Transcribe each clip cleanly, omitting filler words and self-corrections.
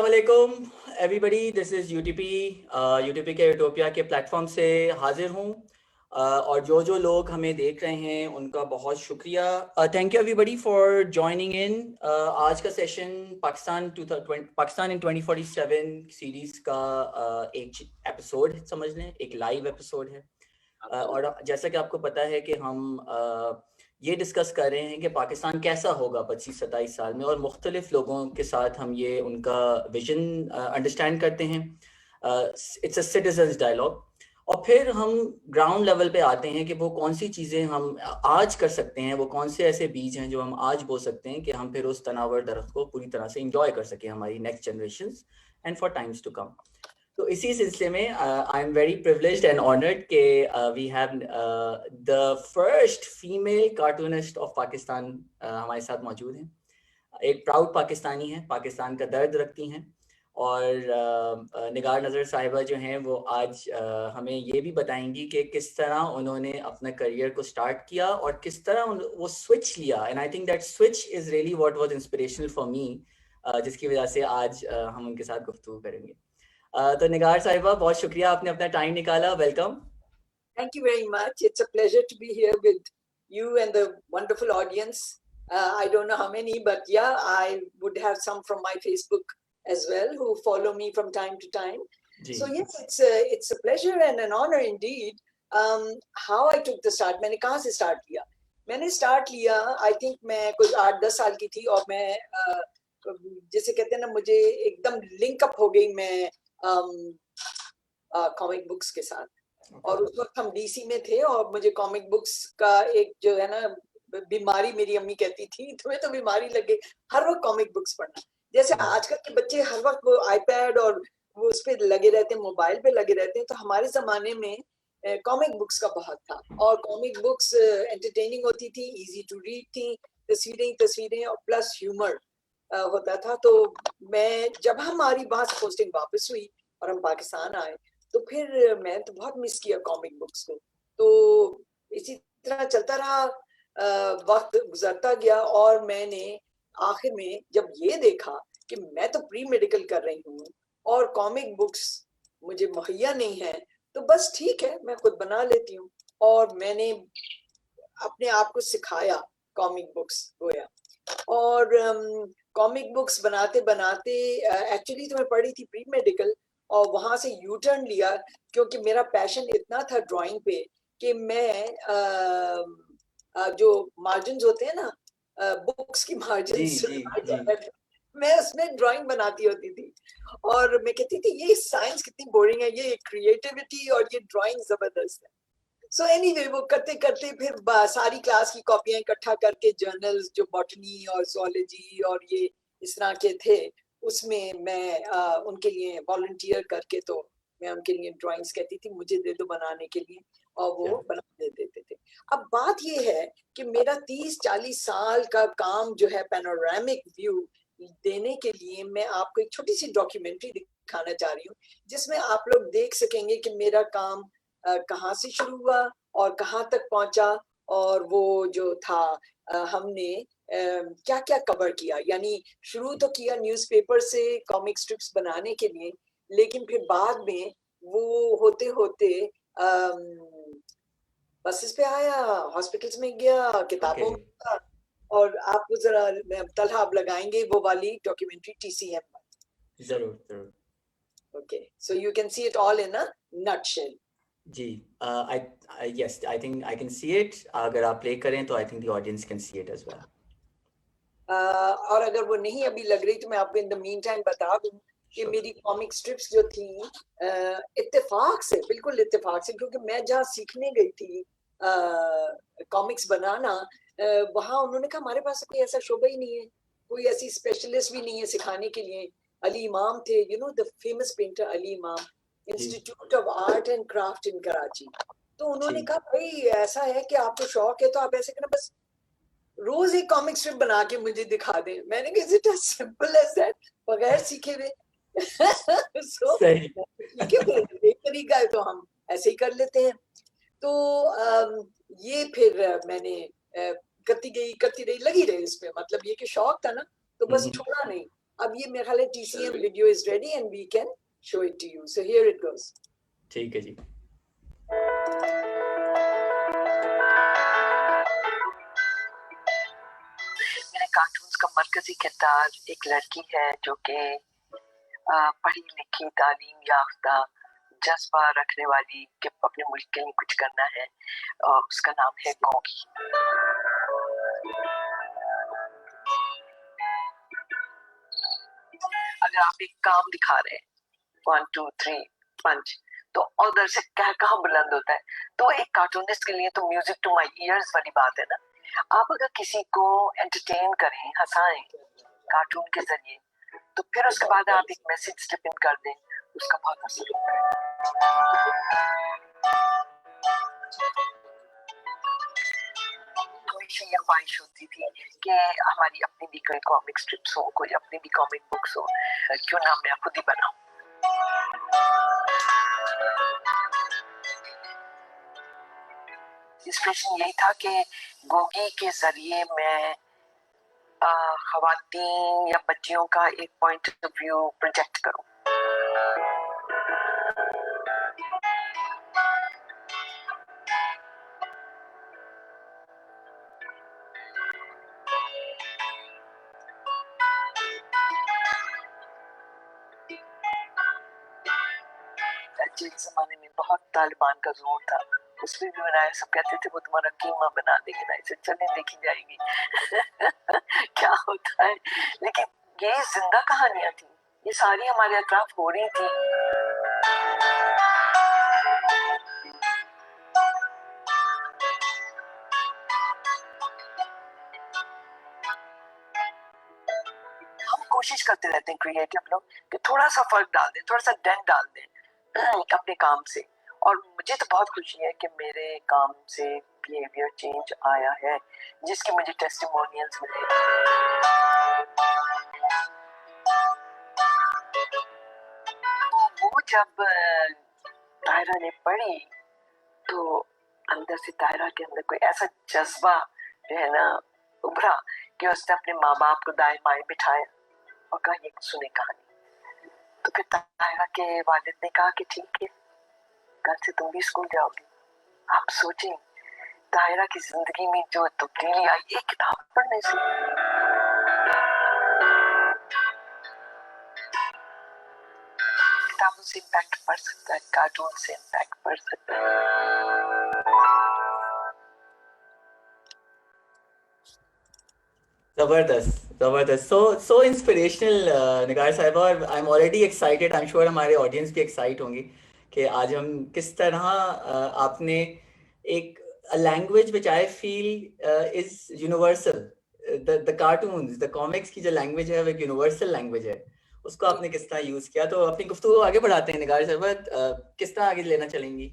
अस्सलाम वालेकुम everybody, this is UTP. UTP के यूटोपिया के प्लेटफॉर्म से हाजिर हूँ। और जो लोग हमें देख रहे हैं उनका बहुत शुक्रिया। Thank you everybody for joining in. आज का सेशन पाकिस्तान इन 2047 सीरीज़ का एक एपिसोड समझ लें, एक लाइव एपिसोड है। और जैसा कि आपको पता है कि हम ये डिस्कस कर रहे हैं कि पाकिस्तान कैसा होगा 25-27 साल में, और मुख्तलिफ लोगों के साथ हम ये उनका विजन अंडरस्टैंड करते हैं। It's a citizens dialogue. और फिर हम ग्राउंड लेवल पे आते हैं कि वो कौन सी चीज़ें हम आज कर सकते हैं, वो कौन से ऐसे बीज हैं जो हम आज बो सकते हैं कि हम फिर उस तनावर दरख्त को पूरी तरह से इंजॉय कर सकें, हमारी next generation and for times to come. तो इसी सिलसिले में I am very privileged and honoured के we have the first female cartoonist of Pakistan हमारे साथ मौजूद हैं। एक प्राउड पाकिस्तानी है, पाकिस्तान का दर्द रखती हैं। और निगार नज़र साहिबा जो हैं वो आज हमें ये भी बताएंगी कि किस तरह उन्होंने अपना करियर को स्टार्ट किया और किस तरह वो स्विच लिया। And I think that switch is really what was inspirational for me, जिसकी वजह से आज हम उनके साथ गुफ्तगू करेंगे। तो निगार साहिबा, बहुत शुक्रिया, आपने अपना टाइम निकाला। Welcome. Thank you very much. It's a pleasure to be here with you and the wonderful audience. I don't know how many, but yeah, I would have some from my Facebook as well who follow me from time to time. So yes, it's a pleasure and an honor indeed. How I took the start, मैंने कहाँ से start किया? मैंने start लिया, I think मैं कुछ 8-10 साल की थी और मैं जैसे कहते हैं ना, मुझे एकदम link up हो गई मैं कॉमिक बुक्स के साथ। और उस वक्त हम डीसी में थे और मुझे कॉमिक बुक्स का एक जो है ना बीमारी, मेरी अम्मी कहती थी तुम्हें तो बीमारी लग गई हर वक्त कॉमिक बुक्स पढ़ना। जैसे आजकल के बच्चे हर वक्त वो आईपैड और वो उस पे लगे रहते हैं, मोबाइल पे लगे रहते हैं, तो हमारे जमाने में कॉमिक बुक्स का बहुत था। और कॉमिक बुक्स एंटरटेनिंग होती थी, इजी टू रीड थी, तस्वीरें और प्लस ह्यूमर होता था। तो मैं जब हमारी वहां से पोस्टिंग वापस हुई और हम पाकिस्तान आए तो फिर मैं तो बहुत मिस किया कॉमिक बुक्स को। तो इसी तरह चलता रहा, वक्त गुजरता गया और मैंने आखिर में जब ये देखा कि मैं तो प्री मेडिकल कर रही हूँ और कॉमिक बुक्स मुझे मुहैया नहीं है, तो बस ठीक है, मैं खुद बना लेती हूँ। और मैंने अपने आप को सिखाया कॉमिक बुक्स गोया। और कॉमिक बुक्स बनाते बनाते एक्चुअली तो मैं पढ़ी थी प्री मेडिकल और वहां से यू टर्न लिया, क्योंकि मेरा पैशन इतना था ड्राइंग पे कि मैं जो मार्जिन्स होते हैं ना, बुक्स की मार्जिन्स, मैं उसमें ड्राइंग बनाती होती थी और मैं कहती थी ये साइंस कितनी बोरिंग है, ये क्रिएटिविटी और ये ड्राइंग जबरदस्त है। सो एनीवे वो करते करते फिर सारी क्लास की कॉपियां इकट्ठा करके जर्नल्स जो बॉटनी और zoology और ये इस तरह के थे उसमें मैं उनके लिए वॉलंटियर करके, तो मैं उनके लिए ड्राइंग्स कहती थी मुझे दे दो बनाने के लिए, और वो बना देते थे। अब बात ये है कि मेरा 30-40 साल का काम जो है पैनोरामिक व्यू देने के लिए मैं आपको एक छोटी सी डॉक्यूमेंट्री दिखाना चाह रही हूँ, जिसमें आप लोग देख सकेंगे कि मेरा काम कहाँ से शुरू हुआ और कहाँ तक पहुंचा, और वो जो था हमने क्या क्या कवर किया। यानी शुरू तो किया न्यूज़पेपर से कॉमिक स्ट्रिप्स बनाने के लिए, लेकिन फिर बाद में वो होते होते बसेस पे आया, हॉस्पिटल्स में गया, किताबों में गया। और आपको जरा तलहा आप लगाएंगे वो वाली डॉक्यूमेंट्री TCM। जरूर। Okay, so you can see it all in a nutshell. जी, yes, I think I can see it. अगर आप प्ले करें तो I think the audience can see it as well. और अगर वो नहीं अभी लग रही तो मैं आपको इन द मीन टाइम बता दूं कि मेरी कॉमिक स्ट्रिप्स जो थी इत्तेफाक से, बिल्कुल इत्तेफाक से, क्योंकि मैं जहाँ सीखने गई थी कॉमिक्स बनाना, वहाँ उन्होंने कहा हमारे पास कोई ऐसा शोबा ही नहीं है, कोई ऐसी स्पेशलिस्ट भी नहीं है सिखाने के लिए। अली इमाम थे, you know the famous painter Ali Imam, institute of art and craft in Karachi. तो उन्होंने कहा भाई ऐसा है कि आपको शौक है तो आप ऐसे करना, बस रोज एक कॉमिक स्ट्रिप बना के मुझे दिखा दें। मैंने कहा is it as simple as that, बगैर सीखे हुए। सो ठीक है, फिर एक तरीका है तो हम ऐसे ही कर लेते हैं। तो ये फिर मैंने करती रही, लगी रही इसमें। मतलब ये कि शौक था ना, तो बस छोड़ा नहीं। अब ये मेरे ख्याल है TCM video is ready and we can show it to you. So here it goes. ठीक है जी। मेरे कार्टून्स का मरकजी किरदार एक लड़की है जो कि पढ़ी लिखी तालीम याफ्ता जज्बा रखने वाली कि अपने मुल्क के लिए कुछ करना है। उसका नाम है गोगी। अगर आप एक काम दिखा रहे हैं 1 2 3 5 तो उधर से कहाँ बुलंद होता है, तो एक कार्टूनिस्ट के लिए तो म्यूजिक टू माय ईयर्स वाली बात है ना। आप अगर किसी को एंटरटेन करें, हंसाएं कार्टून के जरिए, तो फिर उसके बाद आप एक मैसेज स्लिप इन कर दें, उसका बहुत असर होता है। हमेशा यह ख्वाहिश होती थी कि हमारी अपनी भी कोई कॉमिक स्ट्रिप्स हो, कोई अपनी भी कॉमिक बुक्स हो, क्यों ना मैं खुद ही बनाऊं। इंस्पिरेशन यही था कि गोगी के जरिए मैं ख्वातीन या बच्चियों का एक पॉइंट ऑफ व्यू प्रोजेक्ट करूं। जिस जमाने में बहुत तालिबान का जोर था, उसमें भी बनाया, सब कहते थे वो तुम्हारा कीमा बना देगी ना, इसे चलें देखी जाएगी। क्या होता है, लेकिन ये जिंदा कहानियां थी, ये सारी हमारे अतराफ हो रही थी। हम कोशिश करते रहते हैं क्रिएटिव लोग कि थोड़ा सा फर्क डाल दें, थोड़ा सा डेंट डाल दें अपने काम से। और मुझे तो बहुत खुशी है कि मेरे काम से बिहेवियर चेंज आया है, जिसके मुझे टेस्टिमोनियल्स मिले। वो जब तायरा ने पढ़ी तो अंदर से तायरा के अंदर कोई ऐसा जज्बा जो है ना उभरा कि उसने अपने माँ बाप को दाएं बाएं बिठाया और कहा ये सुने कहानी। तो फिर तायरा के वालिद ने कहा कि ठीक है, कल से तुम भी स्कूल जाओगी। आप सोचें तायरा की जिंदगी में जो तब्दीली आई एक किताब पढ़ने से। किताबों से इम्पैक्ट पड़ सकता है, कार्टून से इम्पैक्ट पड़ सकता है। जबरदस्त। सो इंस्पिरेशनल निगार साहिबा, और I am already excited, I am sure हमारे ऑडियंस भी एक्साइट होंगे कि आज हम किस तरह आपने एक language which I feel is universal, the cartoons, the comics की जो लैंग्वेज है वो एक यूनिवर्सल लैंग्वेज है, उसको आपने किस तरह यूज किया। तो अपनी गुफ्तगू आगे बढ़ाते हैं निगार साहिबा, किस तरह आगे लेना चलेंगी?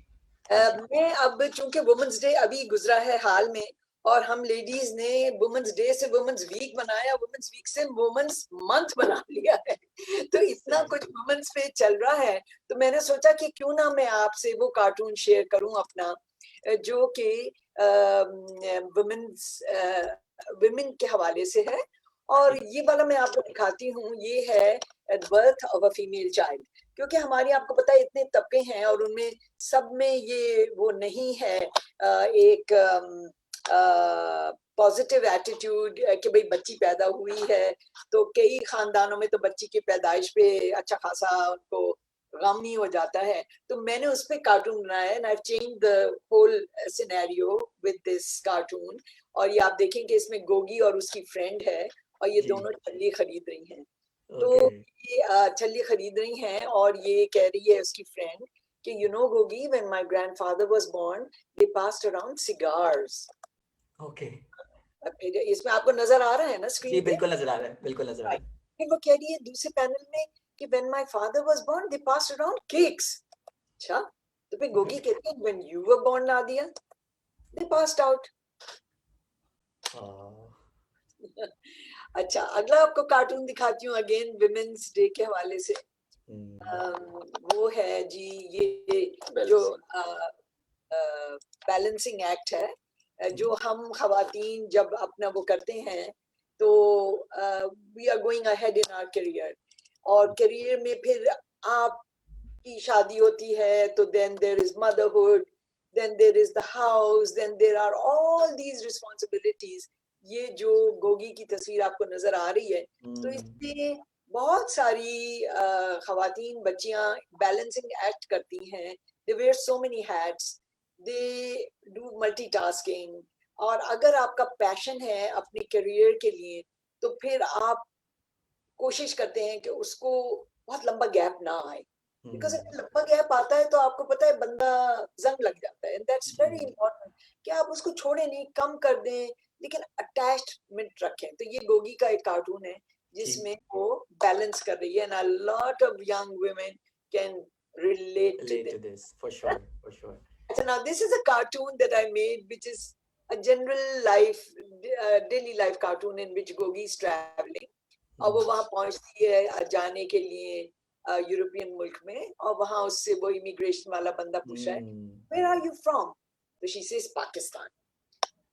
मैं अब चूंकि वुमेन्स डे अभी गुजरा है हाल में, और हम लेडीज ने वुमेन्स डे से वुमेन्स वीक बनाया, वुमेन्स वीक से वुमेन्स मंथ बना लिया है। तो इतना कुछ वुमेन्स पे चल रहा है, तो मैंने सोचा कि क्यों ना मैं आपसे वो कार्टून शेयर करूं अपना, जो कि वुमेन के हवाले से है। और ये वाला मैं आपको दिखाती हूँ, ये है birth of a female child. क्योंकि हमारी, आपको पता है, इतने तबके हैं और उनमें सब में ये वो नहीं है एक पॉजिटिव एटीट्यूड कि भाई बच्ची पैदा हुई है तो कई खानदानों में तो बच्ची की पैदाइश पे अच्छा खासा उनको गम ही हो जाता है। तो मैंने उस पे कार्टून बनाया and I have changed the whole scenario with this cartoon. और ये आप देखेंगे इसमें गोगी और उसकी फ्रेंड है, और ये दोनों छल्ली खरीद रही हैं। तो ये छल्ली खरीद रही हैं और ये कह रही है उसकी फ्रेंड कि you know Gogi, when my grandfather was born they passed around cigars. Okay, इसमें आपको नजर आ रहा है ना स्क्रीन जी? पे? बिल्कुल नजर आ रहा है, बिल्कुल नजर आ रहा है। फिर वो कह रही है दूसरे पैनल में कि when my father was born they passed around cakes. अच्छा, तो फिर गोगी कहती है when you were born Nadia they passed out. अच्छा, अगला आपको कार्टून दिखाती हूँ अगेन विमेन्स डे के हवाले से। वो है जी, ये जो बैलेंसिंग एक्ट है, जो हम खवातीन जब अपना वो करते हैं तो we are going ahead in our career, और करियर में फिर आपकी शादी होती है तो then there is motherhood, then there is the house, then there are all these responsibilities. ये जो गोगी की तस्वीर आपको नजर आ रही है, तो इसमें बहुत सारी खवातीन बच्चियां बैलेंसिंग एक्ट करती हैं. they wear so many hats, they do multitasking. और अगर आपका पैशन है अपने करियर के लिए, तो फिर आप कोशिश करते हैं कि उसको बहुत लंबा गैप ना आए, बिकॉज अगर लंबा गैप आता है तो आपको पता है बंदा जंग लग जाता है. दैट्स वेरी इंपॉर्टेंट कि आप उसको छोड़े नहीं, कम कर दें, लेकिन अटैचमेंट रखें. तो ये गोगी का एक कार्टून है जिसमें वो बैलेंस कर रही है, and a lot of young women can relate to this for sure. So now this is a cartoon that I made, which is a general life, daily life cartoon in which Gogi is traveling. और वो वहां पहुंचती है जाने के लिए European मुल्क में, और वहां उससे वो इमिग्रेशन वाला बंदा पूछा है, where are you from? So she says Pakistan.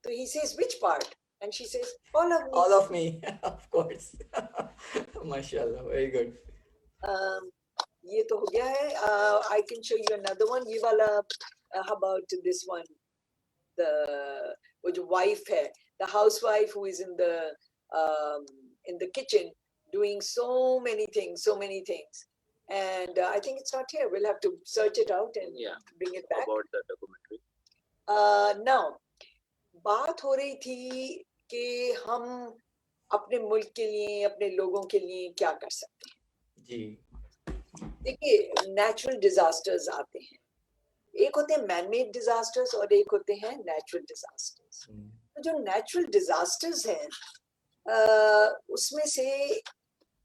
So he says which part? And she says all of me. Of course. Mashallah, very good. ये तो हो गया है. I can show you another one. ये वाला, how about this one? वो जो wife है, the housewife who is in the kitchen doing so many things, and I think it's not here. We'll have to search it out and bring it back. About the documentary. Now, बात हो रही थी कि हम अपने मुल्क के लिए, अपने लोगों के लिए क्या कर सकते हैं. जी देखिए, नेचुरल डिजास्टर्स आते हैं, एक होते हैं मैन-मेड डिजास्टर्स और एक होते हैं नेचुरल डिजास्टर्स. तो जो नेचुरल डिजास्टर्स हैं, उसमें से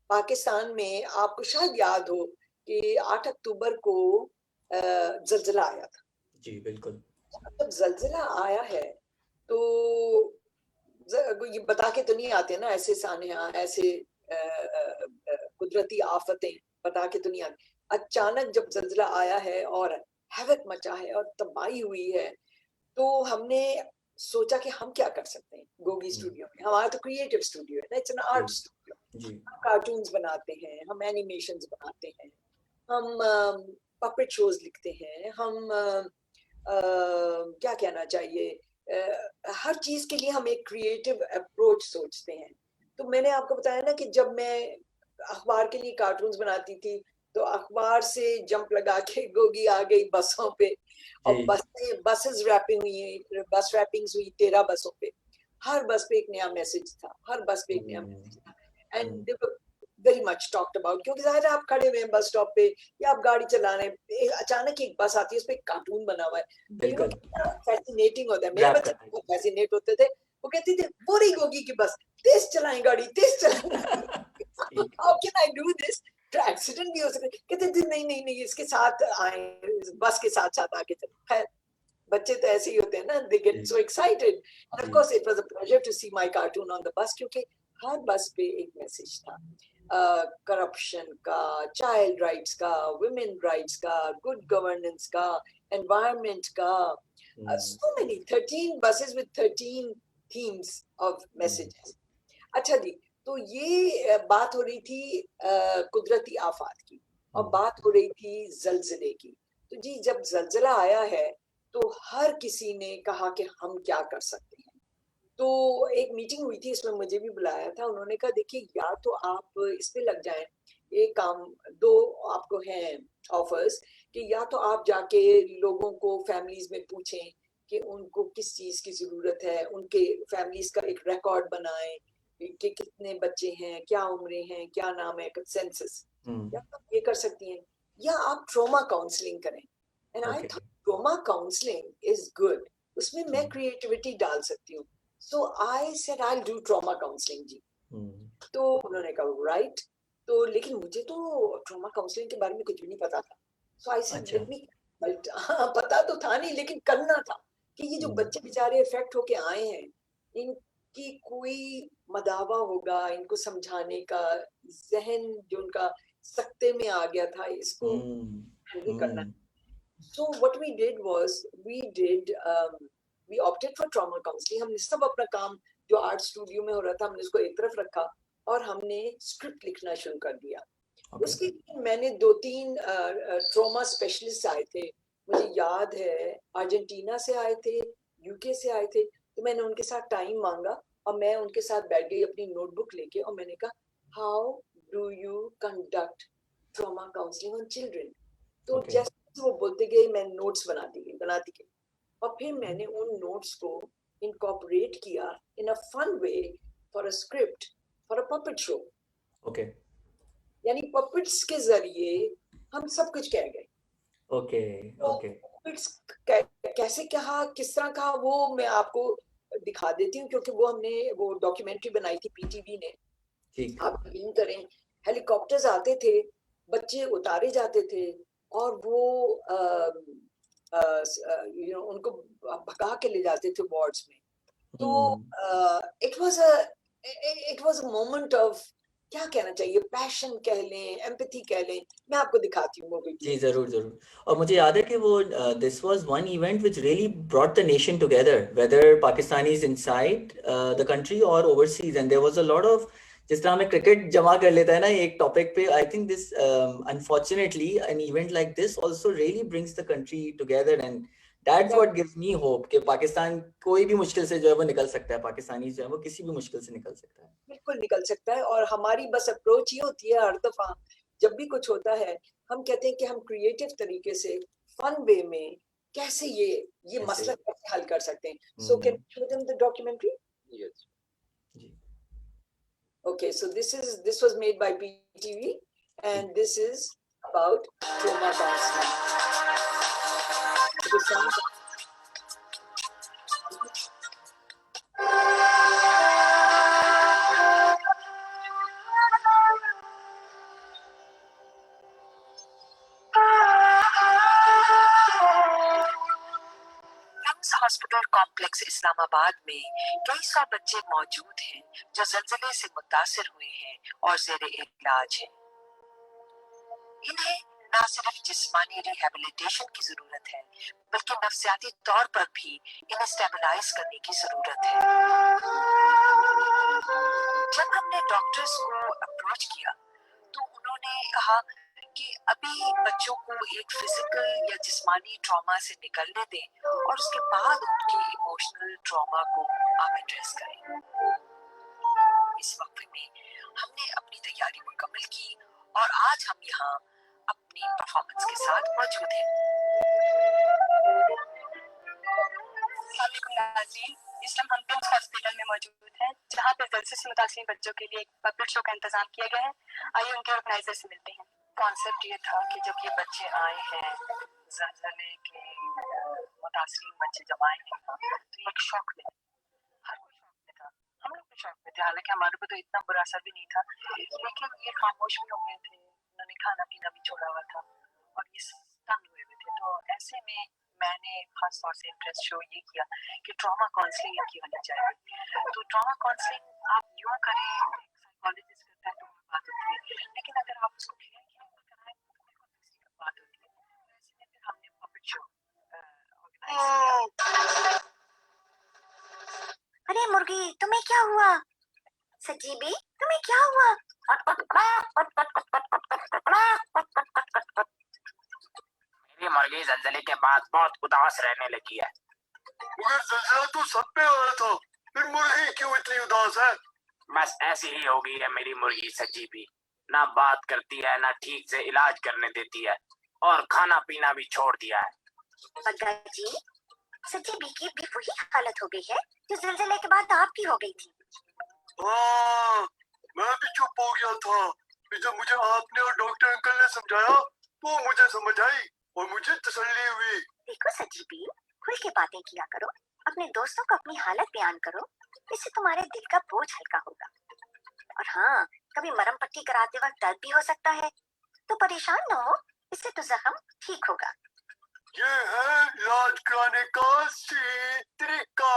पाकिस्तान में आपको शायद याद हो कि 8 अक्टूबर को जल्जला आया था. जी बिल्कुल. जब जल्जला आया है तो ये बता के तो नहीं आते ना, ऐसे सानिया, ऐसे कुदरती आफतें बता के तो नहीं आती. अचानक जब जल्जला आया है और हैवक मचा है और तबाही हुई है, तो हमने सोचा कि हम क्या कर सकते हैं. गोगी स्टूडियो में, हमारा तो क्रिएटिव स्टूडियो है ना, इट्स एन आर्ट स्टूडियो. हम कार्टून्स बनाते हैं, हम एनिमेशंस बनाते हैं, हम पपेट शोज लिखते हैं, हम क्या कहना चाहिए, हर चीज के लिए हम एक क्रिएटिव अप्रोच सोचते हैं. तो मैंने आपको बताया ना कि जब मैं अखबार के लिए कार्टून्स बनाती थी, तो अखबार से जंप लगा के गोगी आ गई बसों पे, और बसेस रैपिंग हुई, बस रैपिंग्स हुई 13 बसों पे. हर बस पे एक नया मैसेज था, हर बस पे एक नया मैसेज था. And they were very much talked about, क्योंकि जाहिर है आप खड़े हुए हैं बस स्टॉप पे या आप गाड़ी चला रहे हैं, अचानक एक बस आती है, उस पे एक कार्टून बना हुआ है. बिल्कुल फैसिनेटिंग होता है. मेरे बच्चे बहुत फैसिनेट होते थे, वो कहते थे वो रही गोगी की बस, तेज चलाएं गाड़ी, तेज चलाएं. How can I do this? तो एक्सीडेंट भी हो सकता है. कहते थे नहीं इसके साथ आए, बस के साथ साथ आके चलो. खैर, बच्चे तो ऐसे ही होते हैं ना, they get so excited. And of course it was a pleasure to see my cartoon on the bus, क्योंकि हर बस पे एक मैसेज था, करप्शन का, चाइल्ड राइट्स का, वुमेन राइट्स का, गुड गवर्नेंस का, एनवायरनमेंट का. So many 13 buses with 13 themes of messages. अच्छा जी, तो ये बात हो रही थी कुदरती आफात की, और बात हो रही थी जल्जले की. तो जी, जब जल्जला आया है तो हर किसी ने कहा कि हम क्या कर सकते हैं. तो एक मीटिंग हुई थी, इसमें मुझे भी बुलाया था. उन्होंने कहा देखिए, या तो आप इस पे लग जाएं, एक काम, 2 आपको हैं ऑफर्स, कि या तो आप जाके लोगों को, फैमिलीज में पूछें कि उनको किस चीज की जरूरत है, उनके फैमिलीज का एक रिकॉर्ड बनाएं कि कितने बच्चे हैं, क्या उम्रें हैं, क्या नाम है, सेंसस. या आप ये कर सकती हैं, या आप ट्रॉमा काउंसलिंग करें. And I thought trauma counselling is good, उसमें मैं क्रिएटिविटी डाल सकती हूँ. So I said I will do trauma counselling जी. तो उन्होंने कहा राइट. तो लेकिन मुझे तो ट्रॉमा काउंसलिंग के बारे में कुछ भी नहीं पता था. सो आई सेड लेट मी, पता तो था नहीं, लेकिन करना था कि ये जो बच्चे बेचारे इफेक्ट होके आए हैं, इनकी कोई मदावा होगा, इनको समझाने का जहन जो उनका सकते में आ गया था, इसको हैंडल करना. So what we did was we opted for trauma counseling. हमने सब अपना काम जो आर्ट स्टूडियो में हो रहा था हमने उसको एक तरफ रखा और हमने स्क्रिप्ट लिखना शुरू कर दिया। उसके लिए मैंने 2-3 ट्रॉमा स्पेशलिस्ट आए थे, मुझे याद है अर्जेंटीना से आए थे, यूके से आए थे, तो मैंने उनके साथ टाइम मांगा और मैं उनके साथ बैठ गई अपनी नोटबुक लेके और मैंने कहा how do you conduct trauma counselling on children. तो जैसे वो बोलते गए मैं नोट्स बनाती गई और फिर मैंने उन नोट्स को इनकॉर्पोरेट किया in a fun way for a script for a puppet show. Okay, यानी पपेट्स के जरिए हम सब कुछ कह गए। ओके, ओके, पपेट्स कैसे कहा, किस तरह कहा, वो मैं आपको दिखा देती हूँ क्योंकि वो हमने वो डॉक्यूमेंट्री बनाई थी पीटीवी ने। ठीक, आप यकीन करें हेलीकॉप्टर्स आते थे, बच्चे उतारे जाते थे और वो उनको भगा के ले जाते थे वार्ड्स में। तो it was a moment of, क्या कहना चाहिए, पैशन कह लें, एम्पैथी कह लें। मैं आपको दिखाती हूँ वो वीडियो। जी जरूर जरूर। और मुझे याद है कि वो this was one event which really brought the nation together, whether Pakistanis inside the country और overseas, and there was a lot of, जिस तरह हमें क्रिकेट जमा कर लेता है ना एक टॉपिक पे, I think this unfortunately an event like this also really brings the country together, and that's what gives me hope कि पाकिस्तान कोई भी मुश्किल से जो है वो निकल सकता है, पाकिस्तानी जो है वो किसी भी मुश्किल से निकल सकता है। बिल्कुल निकल सकता है और हमारी बस अप्रोच ये होती है हर दफा जब भी कुछ होता है, हम कहते हैं कि हम क्रिएटिव तरीके से फन वे में कैसे ये मसला कैसे हल कर सकते हैं। So can you show them the documentary? Yes. Okay, so this was made by BTV and this is about trauma counseling. The song hospital complex Islamabad में कई सौ बच्चे मौजूद हैं जो जल्जले से मुतासिर हुए हैं और जेर इलाज हैं। इन्हें न सिर्फ जिस्मानी रिहैबिलिटेशन की जरूरत है बल्कि नफ्सियाती तौर पर भी इन्हें स्टेबलाइज करने की जरूरत है। जब हमने डॉक्टर्स को अप्रोच किया तो उन्होंने कहा कि अभी बच्चों को एक फिजिकल या जिस्मानी ट्रॉमा से निकलने दें और उसके बाद उनके इमोशनल ट्रॉमा को आप एड्रेस करें। इस वक्त में हमने अपनी तैयारी मुकम्मल की और आज हम यहाँ अपनी परफॉर्मेंस के साथ मौजूद हैं। इस टाइम हम पिम्स हॉस्पिटल में मौजूद हैं जहाँ पे जल्द से मुतासिर बच्चों के लिए एक पपेट शो का इंतजाम किया गया है। आइए उनके ऑर्गेनाइजर से मिलते हैं। कॉन्सेप्ट ये था कि जब ये बच्चे आए हैं, ज़लज़ले के मुतासिर बच्चे जब आए हैं तो एक शौक में, हर कोई शौक में था, हम लोग भी शौक में थे। हालांकि हमारे को तो इतना बुरा असर भी नहीं था, लेकिन ये खामोश भी हो गए थे, उन्होंने खाना पीना भी छोड़ा हुआ था और ये तंग हुए थे। तो ऐसे में मैंने खास तौर से इंटरेस्ट शो ये किया कि ट्रॉमा काउंसलिंग इनकी होनी चाहिए। तो ट्रॉमा काउंसलिंग आप यूँ करें, साइकोलॉजिस्ट करता है तो बात होती है, लेकिन अगर आप उसको खेल खेल में कराएं तो दूसरी बात होती है। तो ऐसे में फिर हमने पपेट शो ऑर्गेनाइज किया। अरे मुर्गी, तुम्हें क्या हुआ? सजीबी, तुम्हें क्या हुआ? मेरी मुर्गी जल्जले के बाद बहुत उदास रहने लगी है। मगर जल्जला तो सब पे आया था, फिर मुर्गी क्यों इतनी उदास है? बस ऐसी ही हो गई है मेरी मुर्गी सजीबी, ना बात करती है ना ठीक से इलाज करने देती है और खाना पीना भी छोड़ दिया है। बग्गा जी, सजीबी की भी वही हालत हो गई है जो जल्जले के बाद आपकी हो गई थी। हाँ, मैं भी चुप हो गया था, फिर जब मुझे आपने और डॉक्टर अंकल ने समझाया तो मुझे समझ आई और मुझे तसल्ली हुई। देखो सजीबी, खुल के बातें किया करो, अपने दोस्तों को अपनी हालत बयान करो, इससे तुम्हारे दिल का बोझ हल्का होगा। और हाँ, कभी मरहम पट्टी कराते वक्त दर्द भी हो सकता है, तो परेशान न हो, इससे तो जख्म ठीक होगा। ये है इलाज कराने का सही तरीका।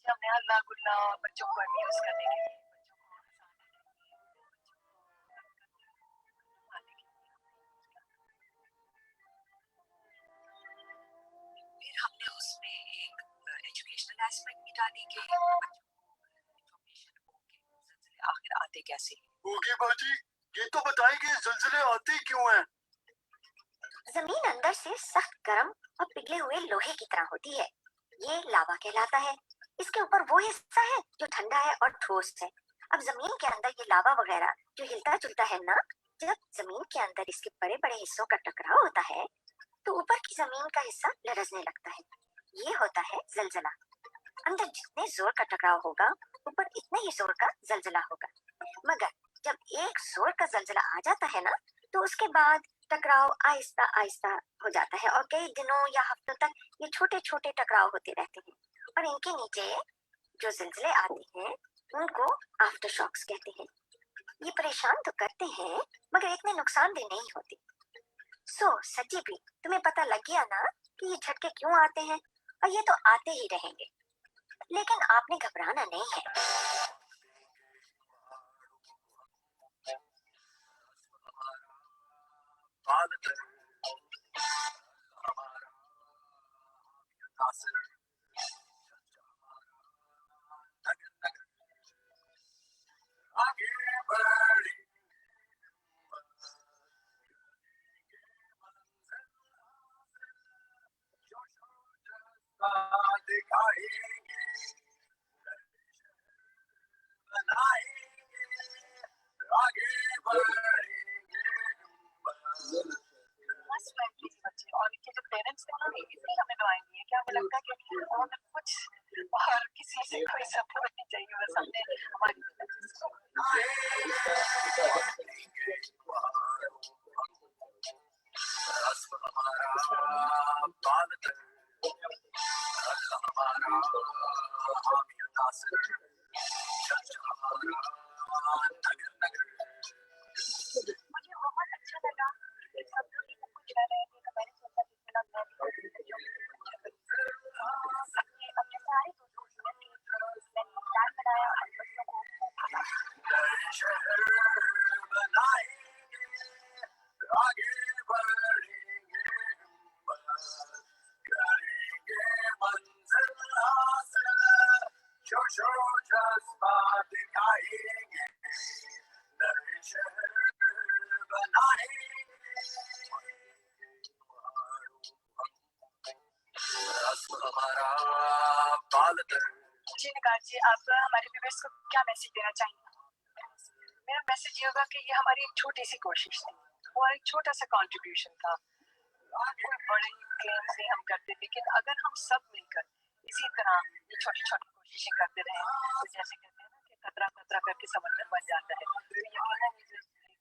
हमने हल्ला गुल्ला बच्चों को अब्यूज करने के लिए, बच्चों को एम्बैरेसमेंट मिटाने के इंफॉर्मेशन आखिर आते कैसे? होगी बाजी, ये तो बताएं कि ज़लज़ले आते क्यों हैं? जमीन अंदर से सख्त गर्म और पिघले हुए लोहे की तरह होती है। ये लावा कहलाता है। इसके ऊपर वो हिस्सा है जो ठंडा है और ठोस है। अब जमीन के अंदर ये लावा वगैरह जो हिलता जुलता है ना, जब जमीन के अंदर इसके बड़े बड़े हिस्सों का टकराव होता है तो ऊपर की जमीन का हिस्सा लरजने लगता है। ये होता है जलजला। अंदर जितने जोर का टकराव होगा ऊपर इतने ही जोर का जलजला होगा। मगर जब एक जोर का जलजला आ जाता है ना तो उसके बाद टकराव आहिस्ता आहिस्ता हो जाता है और कई दिनों या हफ्तों तक ये छोटे छोटे टकराव होते रहते हैं और इनके नीचे जो जलजले आते हैं उनको आफ्टर शॉक्स कहते हैं। ये परेशान तो करते हैं मगर इतने नुकसानदेह नहीं होते। सो सच्ची भी तुम्हें पता लग गया ना कि ये झटके क्यों आते हैं और ये तो आते ही रहेंगे, लेकिन आपने घबराना नहीं है। और इनके जो पेरेंट्स हैं ना इतनी हमें दुआएं दी हैं कि हमें लगता है कि हमें कुछ और किसी से कोई सपोर्ट नहीं चाहिए, बस हमने हमारी मुझे बहुत अच्छा लगा। सब लोग ये सब कुछ कह रहे थे तो मैंने सोचा कि क्यों ना मैं भी अपने अपने सारे दोस्तों से मैंने प्लान बनाया और बच्चों को जी निकाल जी, आप हमारे व्यूअर्स को क्या मैसेज देना चाहेंगे? मेरा मैसेज ये होगा कि ये हमारी एक छोटी सी कोशिश थी और एक छोटा सा कंट्रीब्यूशन था। कोई बड़े क्लेम्स नहीं हम करते, लेकिन अगर हम सब मिलकर इसी तरह ये छोटी छोटी कोशिशें करते रहे तो जैसे कहते हैं ना कि कतरा कतरा करके समंदर बन जाता है, तो यकीनन ये जो पूरी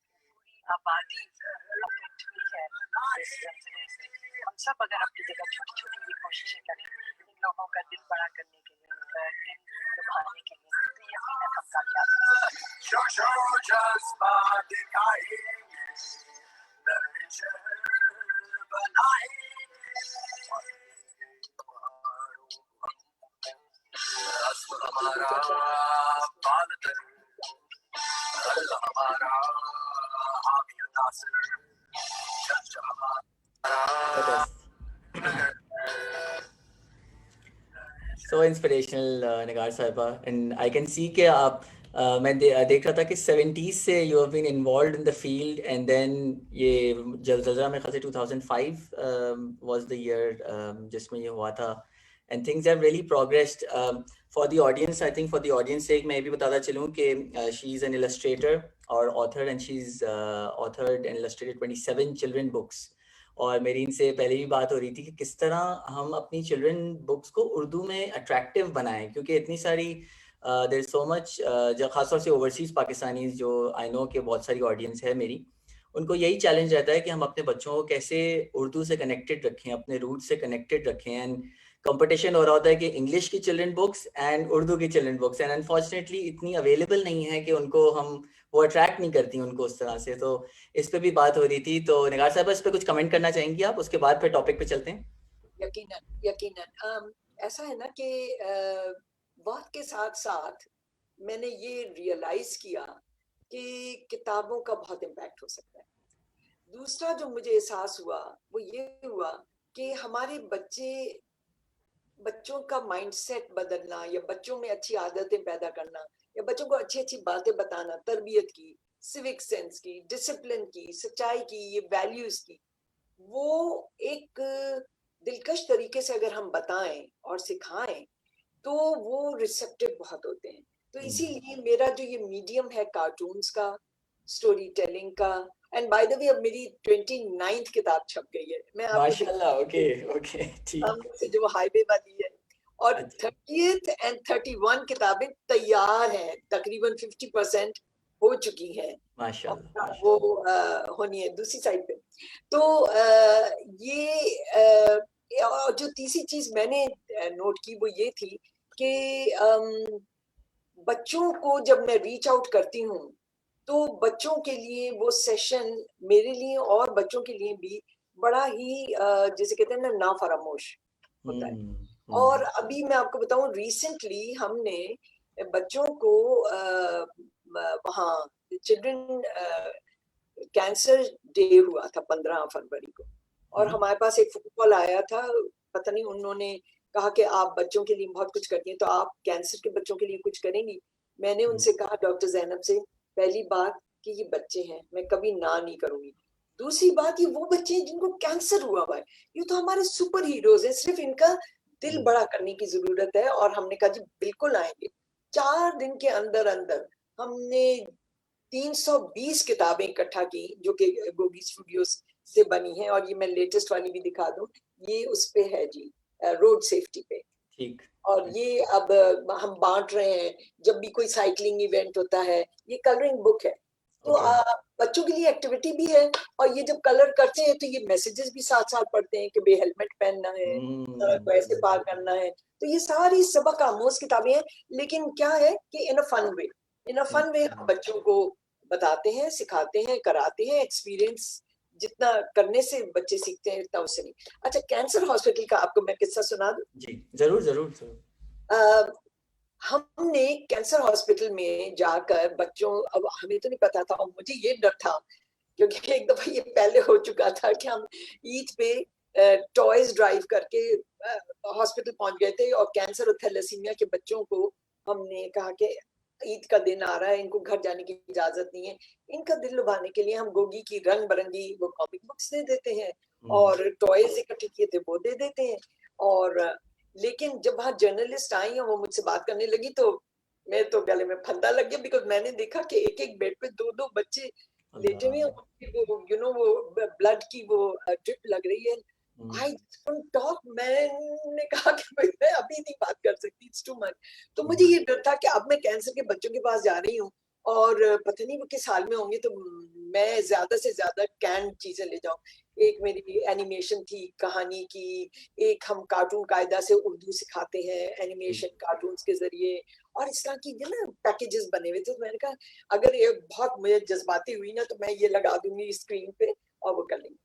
आबादी अफेक्ट हुई है इस जलजले से, हम सब अगर अपनी जगह छोटी छोटी ये कोशिशें करें इन लोगों का दिल बड़ा करने के लिए, दिल लुभाने के लिए, तो यकीनन हम कामयाब होंगे। So inspirational, Nigar साहिबा, and I can see कि आप मैं देख रहा था कि 70s से you have been involved in the field, and then ये जलजला में ख़ास 2005 was the year जिसमें ये हुआ था, and things have really progressed. For the audience, I think for the audience sake मैं भी बताता चलूँ कि she is an illustrator or author, and she's authored and illustrated 27 children books. और मेरी इनसे पहले भी बात हो रही थी कि किस तरह हम अपनी चिल्ड्रन बुक्स को उर्दू में अट्रैक्टिव बनाएं, क्योंकि इतनी सारी देयर इज सो मच, जो खासतौर से ओवरसीज़ पाकिस्तानी जो आई नो के बहुत सारी ऑडियंस है मेरी, उनको यही चैलेंज रहता है कि हम अपने बच्चों को कैसे उर्दू से कनेक्टेड रखें, अपने रूट से कनेक्टेड रखें। एंड कंपटीशन हो रहा होता है कि इंग्लिश की चिल्ड्रन बुक्स एंड उर्दू की चिल्ड्रन बुक्स, एंड अनफॉर्चुनेटली इतनी अवेलेबल नहीं है कि उनको हम वो अट्रैक्ट नहीं करती उनको उस तरह से। तो इस पे भी बात हो रही थी, तो निगार साहब इस पे कुछ कमेंट करना चाहेंगी आप? उसके बाद फिर टॉपिक पे चलते हैं। यकीनन यकीनन ऐसा है ना कि वक्त के साथ साथ मैंने ये रियलाइज किया कि किताबों का बहुत इम्पैक्ट हो सकता है। दूसरा जो मुझे एहसास हुआ वो ये हुआ कि हमारे बच्चे बच्चों का माइंडसेट बदलना या बच्चों में अच्छी आदतें पैदा करना या बच्चों को अच्छी अच्छी बातें बताना, तरबियत की, सिविक सेंस की, डिसिप्लिन की, सच्चाई की, ये वैल्यूज की, वो एक दिलकश तरीके से अगर हम बताएं और सिखाएं तो वो रिसेप्टिव बहुत होते हैं। तो इसीलिए मेरा जो ये मीडियम है कार्टून्स का, स्टोरी टेलिंग का, एंड बाय द वे अब मेरी 29th किताब छप गई है। मैं आपको माशाल्लाह, ओके ओके, ठीक। सामने से जो हाईवे वाली है, और अच्छा। 30th एंड 31 किताबें तैयार हैं, तकरीबन 50% हो चुकी हैं, माशाल्लाह, और वो होनी है दूसरी साइड पे। तो और जो तीसरी चीज मैंने नोट की वो ये थी कि बच्चों को जब मैं रीच आउट करती हूँ तो बच्चों के लिए वो सेशन मेरे लिए और बच्चों के लिए भी बड़ा ही जैसे कहते हैं ना, नाफरामोश होता है। और अभी मैं आपको बताऊं, रिसेंटली हमने बच्चों को वहाँ चिल्ड्रन कैंसर डे हुआ था 15 फरवरी को, और हमारे पास एक फोन कॉल आया था। पता नहीं, उन्होंने कहा कि आप बच्चों के लिए बहुत कुछ करती हैं, तो आप कैंसर के बच्चों के लिए कुछ करेंगी? मैंने उनसे कहा डॉक्टर जैनब से, पहली बात कि ये बच्चे हैं, मैं कभी ना नहीं करूंगी। दूसरी बात, ये वो बच्चे हैं जिनको कैंसर हुआ हुआ है, ये तो हमारे सुपर हीरोज हैं, सिर्फ इनका दिल बड़ा करने की जरूरत है। और हमने कहा जी बिल्कुल आएंगे। 4 दिन के अंदर अंदर हमने 320 किताबें इकट्ठा की जो कि गोगी स्टूडियोज से बनी है, और ये मैं लेटेस्ट वाली भी दिखा दूं, ये उस पे है जी, रोड सेफ्टी पे। ठीक। और ये अब हम बांट रहे हैं, जब भी कोई साइकिलिंग इवेंट होता है, ये कलरिंग बुक है, तो बच्चों के लिए एक्टिविटी भी है। और ये जब कलर करते हैं तो ये मैसेजेस भी साथ साथ पढ़ते हैं कि बे हेलमेट पहनना है, सड़क को ऐसे पार करना है। तो ये सारी सबक आमोज किताबें हैं, लेकिन क्या है कि इन अ फन वे हम बच्चों को बताते हैं, सिखाते हैं, कराते हैं। एक्सपीरियंस जितना करने से बच्चे सीखते हैं इतना उससे नहीं। अच्छा, कैंसर हॉस्पिटल का आपको मैं किस्सा सुना दूं? जी, जरूर जरूर जरूर। हमने कैंसर हॉस्पिटल में जाकर बच्चों, अब हमें तो नहीं पता था, और मुझे ये डर था क्योंकि एक दफा ये पहले हो चुका था कि हम ईद पे टॉयज ड्राइव करके हॉस्पिटल पहुंच गए थे, और कैंसर और थैलेसीमिया के बच्चों को हमने कहा कि ईद का दिन आ रहा है, इनको घर जाने की इजाजत नहीं है। इनका दिल लुभाने के लिए हम गोगी की रंग बिरंगी वो कॉमिक बुक्स दे देते हैं, और टॉयज इकट्ठे किए थे वो दे देते हैं। और लेकिन जब वहाँ जर्नलिस्ट आई और वो मुझसे बात करने लगी तो मैं तो गले में फंदा लग गया, बिकॉज मैंने देखा कि एक एक बेड पे दो दो बच्चे लेटे हुए हैं, वो वो ब्लड की वो ड्रिप लग रही है। आई डोंट टॉक, मैंने कहा कि मैं अभी नहीं बात कर सकती, इट्स टू मच। तो मुझे ये डर था कि अब मैं कैंसर के बच्चों के पास जा रही हूँ और पता नहीं वो किस हाल में होंगे, तो मैं ज्यादा से ज्यादा कैंड चीजें ले जाऊं। एक मेरी एनिमेशन थी कहानी की, एक हम कार्टून कायदा से उर्दू सिखाते हैं एनिमेशन कार्टून्स के जरिए, और इस तरह की जो ना पैकेजेस बने हुए थे। तो मैंने कहा अगर ये बहुत मुझे जज्बाती हुई ना तो मैं ये लगा दूंगी स्क्रीन पे और वो कर लेंगे।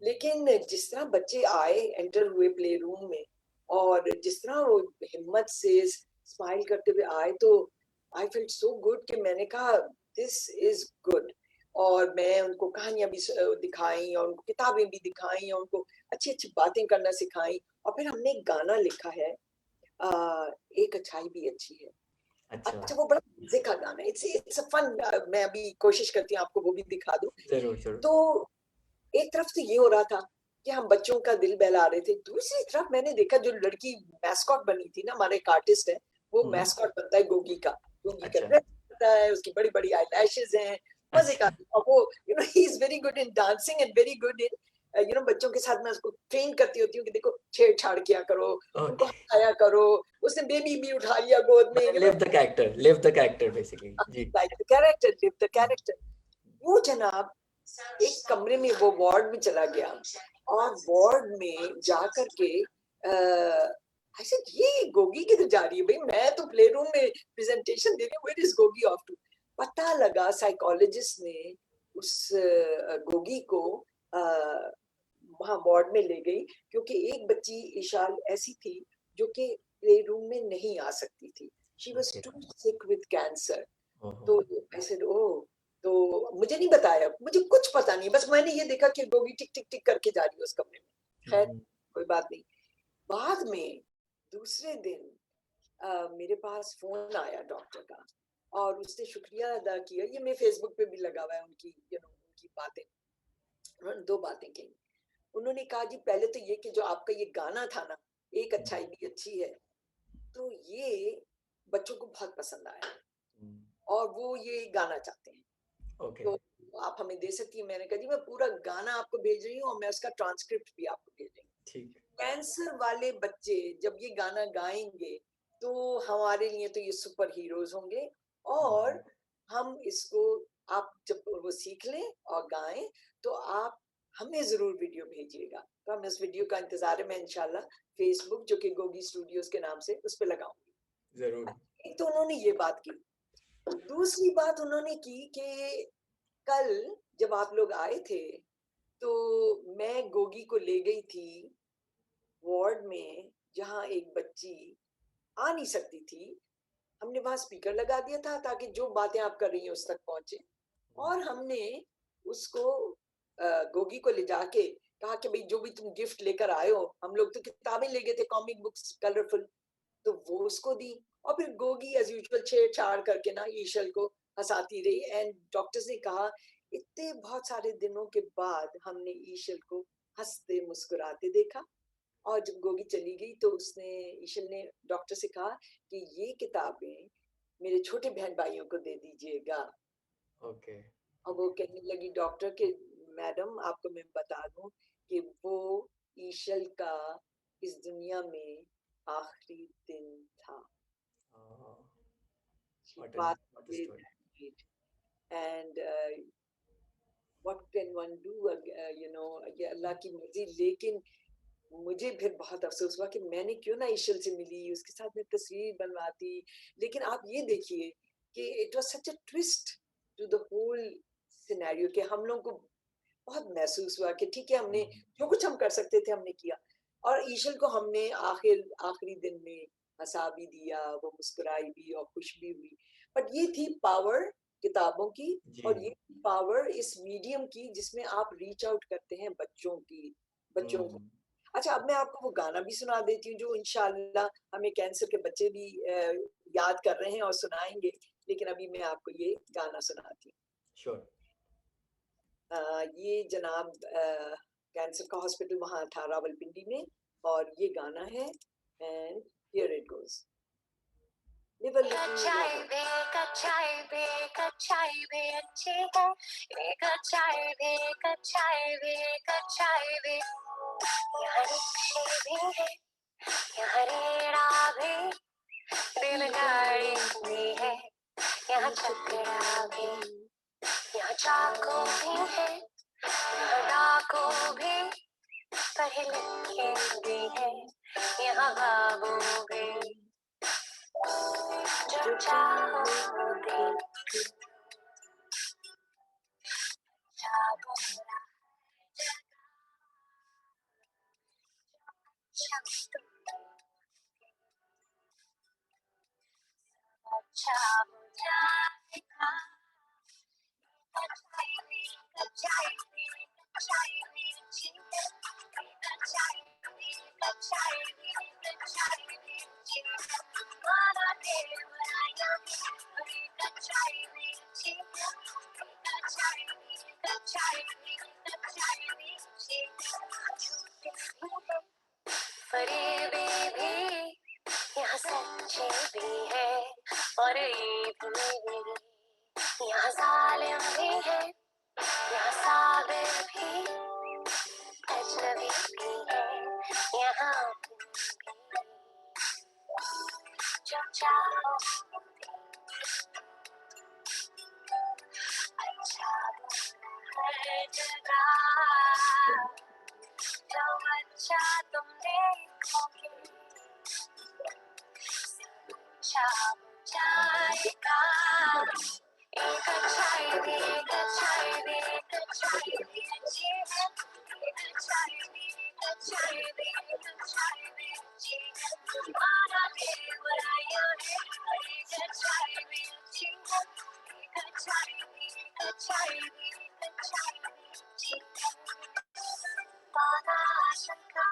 लेकिन जिस तरह बच्चे आए, एंटर हुए प्ले रूम में, और जिस तरह वो हिम्मत से स्माइल करते हुए आए, तो आई फेल्ट सो गुड कि मैंने कहा दिस इज गुड। और मैं उनको कहानियां भी दिखाई और उनको किताबें भी दिखाई और उनको अच्छी अच्छी बातें करना सिखाई। और फिर हमने एक गाना लिखा है, एक अच्छाई भी अच्छी है। अच्छा, वो बड़ा मजे का गाना है, इट्स अ फन। मैं अभी कोशिश करती हूँ आपको वो भी दिखा दूं। जरूर। तो एक तरफ से ये हो रहा था कि हम बच्चों का दिल बहला रहे थे, दूसरी तरफ मैंने देखा जो लड़की मैस्कॉट बनी थी ना, हमारे एक आर्टिस्ट है, वो मैस्कॉट बनता है गोगी का ड्रेस बनता है, उसकी बड़ी बड़ी आईलैशेस हैं, मजे का। और वो he is very good in dancing and very good in बच्चों के साथ मैं उसको ट्रेन करती होती हूँ कि देखो छेड़छाड़ किया करो, उनको हंसाया करो। उसने बेबी भी उठा लिया गोद में, लिव द कैरेक्टर बेसिकली। जी, like the character, live the character. वो जनाब एक कमरे में वो वार्ड में चला गया, और वार्ड में जाकर के ऐसे ये गोगी किधर जा रही है भाई, मैं तो प्ले रूम में प्रेजेंटेशन दे रही हूँ, where is Gogi off to. पता लगा साइकोलॉजिस्ट ने उस गोगी को वहां वार्ड में ले गई, क्योंकि एक बच्ची इशाल ऐसी थी जो कि प्ले रूम में नहीं आ सकती थी, she was too sick with cancer. तो ऐसे तो मुझे नहीं बताया, मुझे कुछ पता नहीं, बस मैंने ये देखा कि गोगी टिक टिक टिक करके जा रही है उस कमरे में। खैर कोई बात नहीं। बाद में दूसरे दिन मेरे पास फोन आया डॉक्टर का और उसने शुक्रिया अदा किया। ये मैं फेसबुक पे भी लगा हुआ है उनकी उनकी बातें। उन्होंने 2 बातें कही। उन्होंने कहा जी पहले तो ये कि जो आपका ये गाना था ना, एक अच्छाई भी अच्छी है, तो ये बच्चों को बहुत पसंद आया और वो ये गाना चाहते हैं। ओके तो आप हमें दे सकती हैं? मैंने कहा जी मैं पूरा गाना आपको भेज रही हूँ और मैं उसका ट्रांसक्रिप्ट भी आपको भेज रही हूँ। ठीक है। कैंसर वाले बच्चे जब ये गाना गाएंगे तो हमारे लिए तो ये सुपर हीरोज होंगे और हम इसको आप जब वो सीख लें और गाएं तो आप हमें जरूर वीडियो भेजिएगा। तो हम इस वीडियो का इंतजार है। मैं इंशाल्लाह फेसबुक जो कि गोगी स्टूडियोज के नाम से उस पर लगाऊंगी। जरूर। एक तो उन्होंने ये बात की। दूसरी बात उन्होंने की कि कल जब आप लोग आए थे तो मैं गोगी को ले गई थी वार्ड में जहां एक बच्ची आ नहीं सकती थी। हमने वहां स्पीकर लगा दिया था ताकि जो बातें आप कर रही हैं उस तक पहुंचे और हमने उसको गोगी को ले जाके कहा कि भाई जो भी तुम गिफ्ट लेकर आए हो, हम लोग तो किताबें ले गए थे कॉमिक बुक्स कलरफुल, तो वो उसको दी और फिर गोगी एज यूजुअल छेड़छाड़ करके ना ईशल को हंसाती रही। एंड डॉक्टर्स ने कहा इतने बहुत सारे दिनों के बाद हमने ईशल को हंसते मुस्कुराते देखा। और जब गोगी चली गई तो उसने ईशल ने डॉक्टर से कहा कि ये किताबें मेरे छोटे बहन भाइयों को दे दीजिएगा। ओके और वो कहने लगी डॉक्टर के मैडम आपको मैं बता दूं कि वो ईशल का इस दुनिया में आखिरी दिन था। She what passed a away story. that night. And what can one do? ये अल्लाह की मर्जी। लेकिन मुझे फिर बहुत अफसोस हुआ कि मैंने क्यों ना ईशल से मिली, उसके साथ में तस्वीर बनवाती। लेकिन आप ये देखिए कि it was such a twist to the whole scenario कि हम लोगों को बहुत महसूस हुआ कि ठीक है हमने जो कुछ हम कर सकते थे हमने किया और ईशल को हमने आखिरी दिन में हंसा भी दिया, वो मुस्कुराई भी और खुश भी हुई। बट ये थी पावर किताबों की जी और ये पावर इस मीडियम की जिसमें आप रीच आउट करते हैं बच्चों को। अच्छा अब मैं आपको वो गाना भी सुना देती हूँ जो इंशाल्लाह हमें कैंसर के बच्चे भी याद कर रहे हैं और सुनाएंगे। लेकिन अभी मैं आपको ये गाना सुनाती श्योर। हूँ। ये जनाब कैंसर का हॉस्पिटल वहाँ था रावलपिंडी में और ये गाना है एंड हियर इट गोज। कच्चाई भी अच्छी है, ये कच्चाई भी यहाँ रिक्शे भी है, यहाँ रेड़ा भी, रेलगाड़ी भी है, यहाँ चक्रा भी, यहाँ चाकू भी है, यहाँ डाकू भी, पढ़े लिखे भी है, यहाँ बाबू भी, जो चाहो वो भी, अच्छा बुझाएगा फरेबी भी यहाँ सच्चे भी है और ये भी यहाँ जालिम भी है, यहाँ साबिर भी, अजनबी भी है, यहाँ जो चाहो अच्छा हर जगह, जो अच्छा तुम देखोगे अच्छा हो जाएगा। एक अच्छाई भी अच्छी है, एक अच्छाई भी अच्छी है, माना दे बुराइयां है, एक अच्छाई भी अच्छी है, एक अच्छाई भी अच्छी है, माना शंका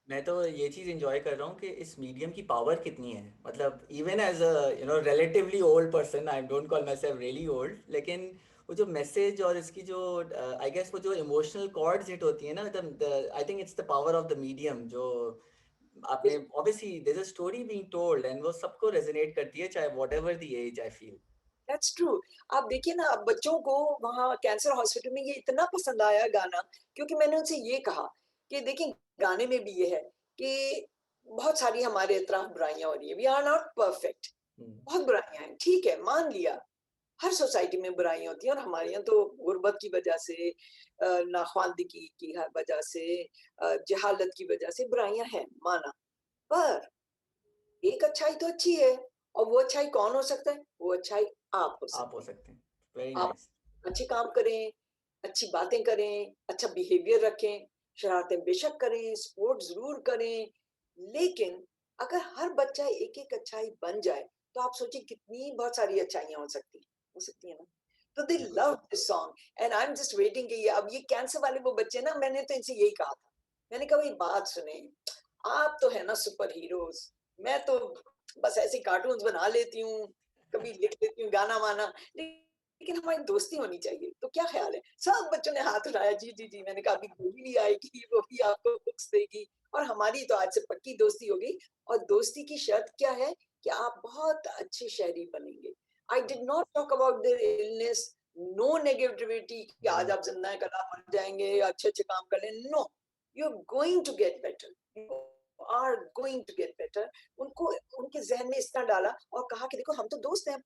मैं तो ये चीज़ एंजॉय कर रहा हूँ कि इस मीडियम की पावर कितनी है, मतलब even as a relatively old person, I don't call myself really old, लेकिन वो जो मैसेज और इसकी जो आई गेस वो जो इमोशनल कॉर्ड्स हिट होती है ना, I think it's the power of the medium, जो आपने obviously there is a story being told and वो सबको रेजोनेट करती है, चाहे whatever the age, I feel. That's true. आप देखिए ना, अब बच्चों को वहाँ कैंसर हॉस्पिटल में ये इतना पसंद आया गाना, क्योंकि मैंने उनसे ये कहा कि देखिए गाने में भी ये है कि बहुत सारी हमारे तरफ बुराइयां हो रही है, वी आर नॉट परफेक्ट, बहुत बुराइयां हैं, ठीक है, मान लिया, हर सोसाइटी में बुराइयां होती हैं, और हमारे यहाँ तो गुर्बत की वजह से, नाख्वानदगी की वजह से, जहालत की वजह से बुराइयां हैं, माना, पर एक अच्छाई तो अच्छी है, और वो अच्छाई कौन हो सकता है? वो अच्छाई आप हो आप हो सकते सकते हैं। वेरी हैं। आप नाइस। अच्छे काम करें, अच्छी बातें करें, अच्छा बिहेवियर रखें, शरारतें बेशक करें, स्पोर्ट जरूर करें, लेकिन अगर हर बच्चा एक एक अच्छाई बन जाए तो आप सोचिए कितनी बहुत सारी अच्छाइयां हो सकती है ना। तो दे love this song and I am just waiting कि अब ये कैंसर वाले वो बच्चे ना, मैंने तो इनसे यही कहा था, मैंने कहा भाई बात सुने, आप तो है ना सुपर हीरोज, मैं तो बस ऐसे कार्टून्स बना लेती हूँ, कभी लिख लेती हूँ गाना वाना, लेकिन हमारी दोस्ती होनी चाहिए, तो क्या ख्याल है? सब बच्चों ने हाथ उठाया, जी जी जी। मैंने कहा अभी गोली भी आएगी, वो भी आपको बुक्स देगी, और हमारी तो आज से पक्की दोस्ती हो गई। और दोस्ती की शर्त क्या है कि आप बहुत अच्छे शहरी बनेंगे। I did not talk about their illness, no negativity कि आज आप जिंदा हैं, कल आप मर जाएंगे, अच्छे अच्छे काम कर लें, no, you are going to get better, you are going to get better. उनको उनके जहन में इतना डाला और कहा कि देखो हम तो दोस्त हैं,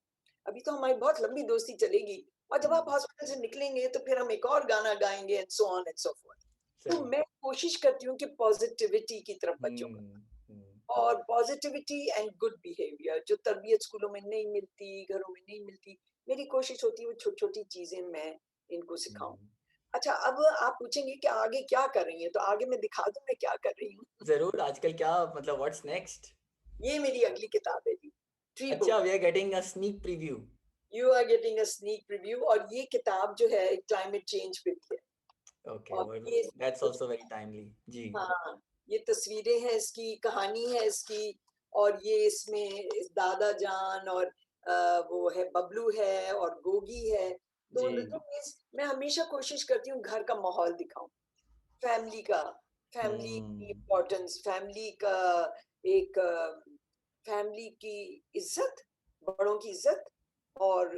अभी तो हमारी बहुत लंबी दोस्ती चलेगी, और जब आप हॉस्पिटल से निकलेंगे तो फिर हम एक और गाना गाएंगे, and so on and so fourth. तो मैं कोशिश करती हूँ कि पॉजिटिविटी की तरफ बच्चों का, और पॉजिटिविटी एंड गुड बिहेवियर जो तरबियत स्कूलों में नहीं मिलती, घरों में नहीं मिलती, मेरी कोशिश होती है वो छोटी छोटी चीजें मैं इनको सिखाऊं। अच्छा, अब आप पूछेंगे कि आगे क्या कर रही हैं, तो आगे मैं दिखा दूं मैं क्या कर रही हूँ। जरूर, आजकल क्या मतलब व्हाट्स नेक्स्ट? ये मेरी अगली किताब है जी, ट्री बुक। अच्छा, we are getting a sneak preview. You are getting a sneak preview, और ये किताब जो है क्लाइमेट चेंज पे भी है। ओके, और well, ये that's also very timely जी। हाँ, ये तस्वीरें हैं इसकी, कहानी है इसकी, और ये इसमें इस दादा जान और वो है बबलू है और गोगी है। तो जी। मैं हमेशा कोशिश करती हूँ घर का माहौल दिखाऊं, फैमिली का, फैमिली की इम्पोर्टेंस, फैमिली का एक, फैमिली की इज्जत, बड़ों की इज्जत, और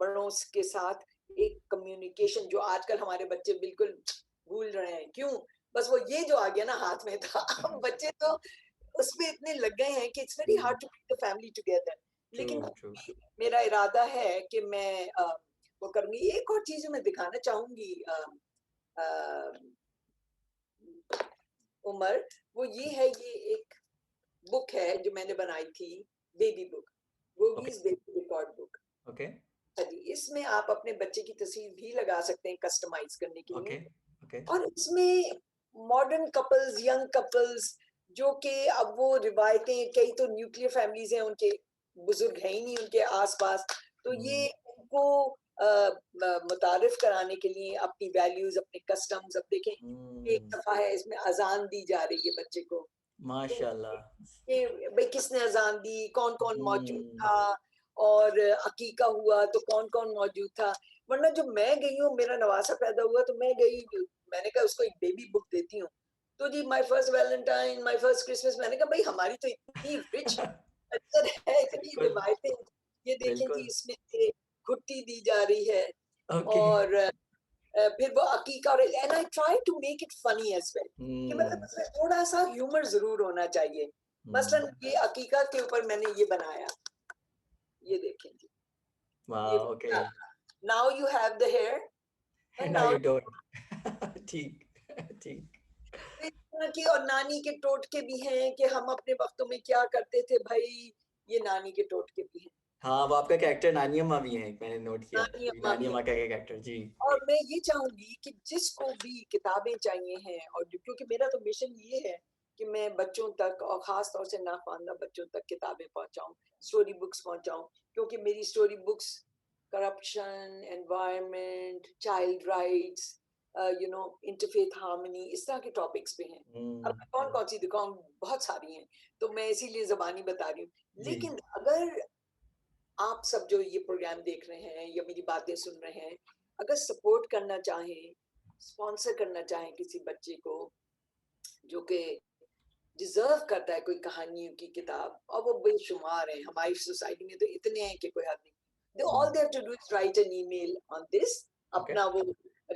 बड़ों के साथ एक कम्युनिकेशन जो आजकल हमारे बच्चे बिल्कुल भूल रहे हैं। क्यों? बस वो ये जो आ गया ना हाथ में था, अब बच्चे तो उसमें इतने लग गए हैं कि it's very hard to keep the family together. लेकिन मेरा इरादा है कि मैं वो करूंगी। एक और चीज मैं दिखाना चाहूंगी उमर, वो ये है, ये एक बुक है जो मैंने बनाई थी, baby book, Gogi's baby record book. Okay इसमें आप अपने बच्चे की तस्वीर भी लगा सकते हैं कस्टमाइज करने के लिए। ओके और इसमें मॉडर्न कपल्स, यंग कपल्स, जो कि अब वो रिवायतें, कई तो न्यूक्लियर फैमिलीज हैं, उनके बुजुर्ग है ही नहीं उनके आसपास, तो ये उनको मुतारिफ कराने के लिए अपनी वैल्यूज, अपने कस्टम्स। अब देखें, एक दफा है इसमें अजान दी जा रही है बच्चे को, माशाल्लाह। कि भाई किसने अजान दी, कौन कौन मौजूद था, और अकीका हुआ तो कौन कौन मौजूद था। वरना जो मैं गई हूँ, मेरा नवासा पैदा हुआ तो मैं गई, मैंने कहा उसको एक बेबी बुक देती हूँ, तो जी my first Valentine, my first Christmas, मैंने कहा भाई हमारी तो इतनी रिच कल्चर है, इतनी रिवायतें, ये देखें जी इसमें से घुट्टी दी जा रही है, और फिर वो अकीका, और and I try to make it funny as well, कि मतलब उसमें थोड़ा सा ह्यूमर जरूर होना चाहिए। मसलन ये अकीका के ऊपर मैंने ये बनाया, ये देखें जी, ये now you have the hair and now now you don't. ठीक ठीक। की, और नानी के टोटके भी हैं कि हम अपने वक्तों में क्या करते थे भाई, ये नानी के टोटके भी हैं। हाँ, वो आपका कैरेक्टर नानी अम्मा भी है, मैंने नोट किया। नानी अम्मा नानी भी अम्मा है। का कैरेक्टर जी। और मैं ये चाहूंगी कि जिसको भी किताबें चाहिए हैं, और क्योंकि मेरा तो मिशन ये है कि मैं बच्चों तक और खास तौर से नाखवानदा बच्चों तक किताबें पहुंचाऊं, स्टोरी बुक्स पहुंचाऊं, क्योंकि मेरी story books corruption, environment, child rights, interfaith harmony, इस तरह के टॉपिक्स पे हैं। अब मैं कौन कौन सी दिखाऊं, बहुत सारी हैं, तो मैं इसीलिए जबानी बता रही हूँ। जी। लेकिन अगर आप सब जो ये प्रोग्राम देख रहे हैं या मेरी बातें सुन रहे हैं, अगर सपोर्ट करना चाहें, स्पॉन्सर करना चाहें किसी बच्चे को जो कि डिजर्व करता है कोई कहानियों की किताब, और वो बेशुमार हैं हमारी सोसाइटी में, तो इतने हैं कि कोई हद नहीं। All they have to do is write an email on this, okay. अपना वो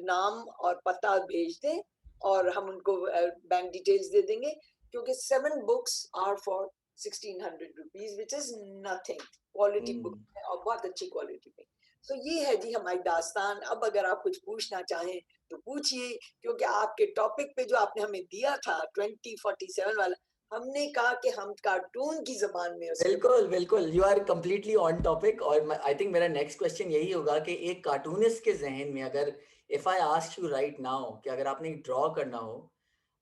नाम और पता भेज दें और हम उनको बैंक डिटेल्स दे देंगे, क्योंकि 7 books are for 1600 rupees, which is nothing. Quality book है और बहुत अच्छी क्वालिटी में। तो ये है जी हमारी दास्तान। अब अगर आप कुछ पूछना चाहें तो पूछिए, क्योंकि आपके टॉपिक पे जो आपने हमें दिया था 2047 वाला, हमने कहा कि हम कार्टून की जबान में उसके बिल्कुल बिल्कुल, you are completely on topic. और आई थिंक मेरा नेक्स्ट क्वेश्चन यही होगा कि एक कार्टूनिस्ट के जहन में अगर if I ask you right now कि अगर आपने ड्रॉ करना हो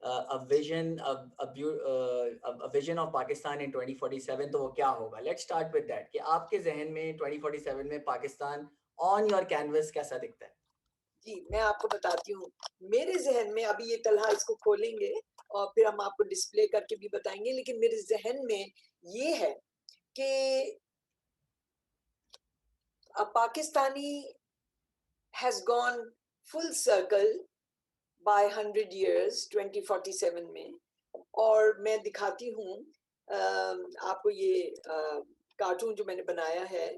a vision a vision of Pakistan in 2047, तो वो क्या होगा? Let's start with that कि आपके जहन में 2047 में पाकिस्तान on your canvas कैसा दिखता है? जी मैं आपको बताती हूँ। मेरे जहन में, अभी ये तलहा इसको खोलेंगे और फिर हम आपको डिस्प्ले करके भी बताएंगे, लेकिन मेरे जहन में ये है कि Pakistani has gone full circle by 100 years 2047 में। और मैं दिखाती हूँ आपको ये कार्टून जो मैंने बनाया है,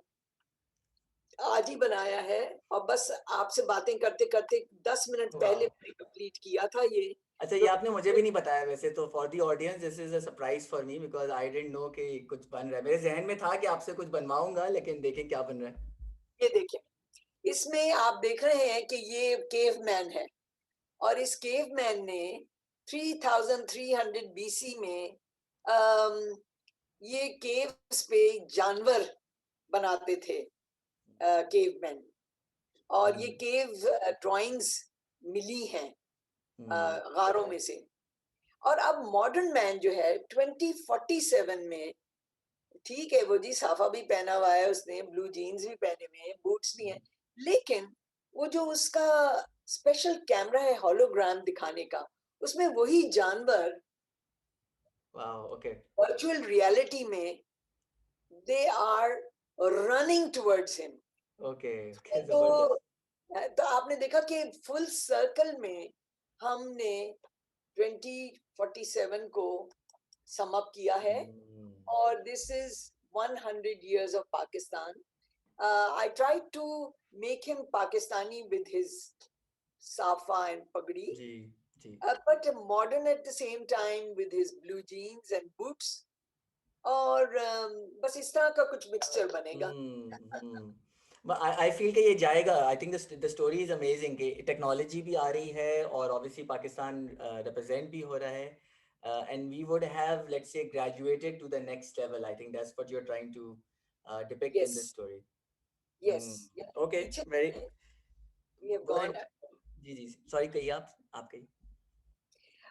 आज ही बनाया है, और बस आपसे बातें करते करते 10 मिनट पहले Wow. मैंने कंप्लीट किया था ये। अच्छा, ये आपने मुझे भी नहीं बताया वैसे तो। For the audience this is a surprise for me because I didn't know कि कुछ बन रहा है। मेरे जहन में था कि आपसे कुछ बनवाऊंगा, लेकिन देखें क्या बन रहा है। ये देखिए, इसमें आप देख रहे हैं कि ये केव मैन है, और इस केव मैन ने 3300 बीसी में ये केव्स पे जानवर बनाते थे, केव मैन। और ये केव ड्राइंग्स मिली हैं गारों में से। और अब मॉडर्न मैन जो है 2047 में, ठीक है वो जी साफा भी पहना हुआ है उसने, ब्लू जीन्स भी पहने हुए हैं, बूट्स भी हैं, लेकिन वो जो उसका स्पेशल कैमरा है होलोग्राम दिखाने का, उसमें वही जानवर वाओ, ओके। वर्चुअल रियलिटी में they are running towards him. Okay okay, तो जबरदस्त। तो आपने देखा कि फुल सर्कल में हमने 2047 को सम अप किया है। और this is 100 years of Pakistan. I tried to make him Pakistani with his safa and pagdi, जी जी। but modern at the same time with his blue jeans and boots. और बस इस तरह का कुछ मिक्सचर बनेगा। आई फील कि ये जाएगा। I think the story is amazing कि टेक्नोलॉजी भी आ रही है और ऑब्वियसली पाकिस्तान रिप्रेजेंट भी हो रहा है, and we would have let's say graduated to the next level. I think that's what you are trying to depict in Yes, this story. yes, yeah. Okay, पीछे very we have go gone. Ahead. जी जी, sorry, कहिए आप कहिए।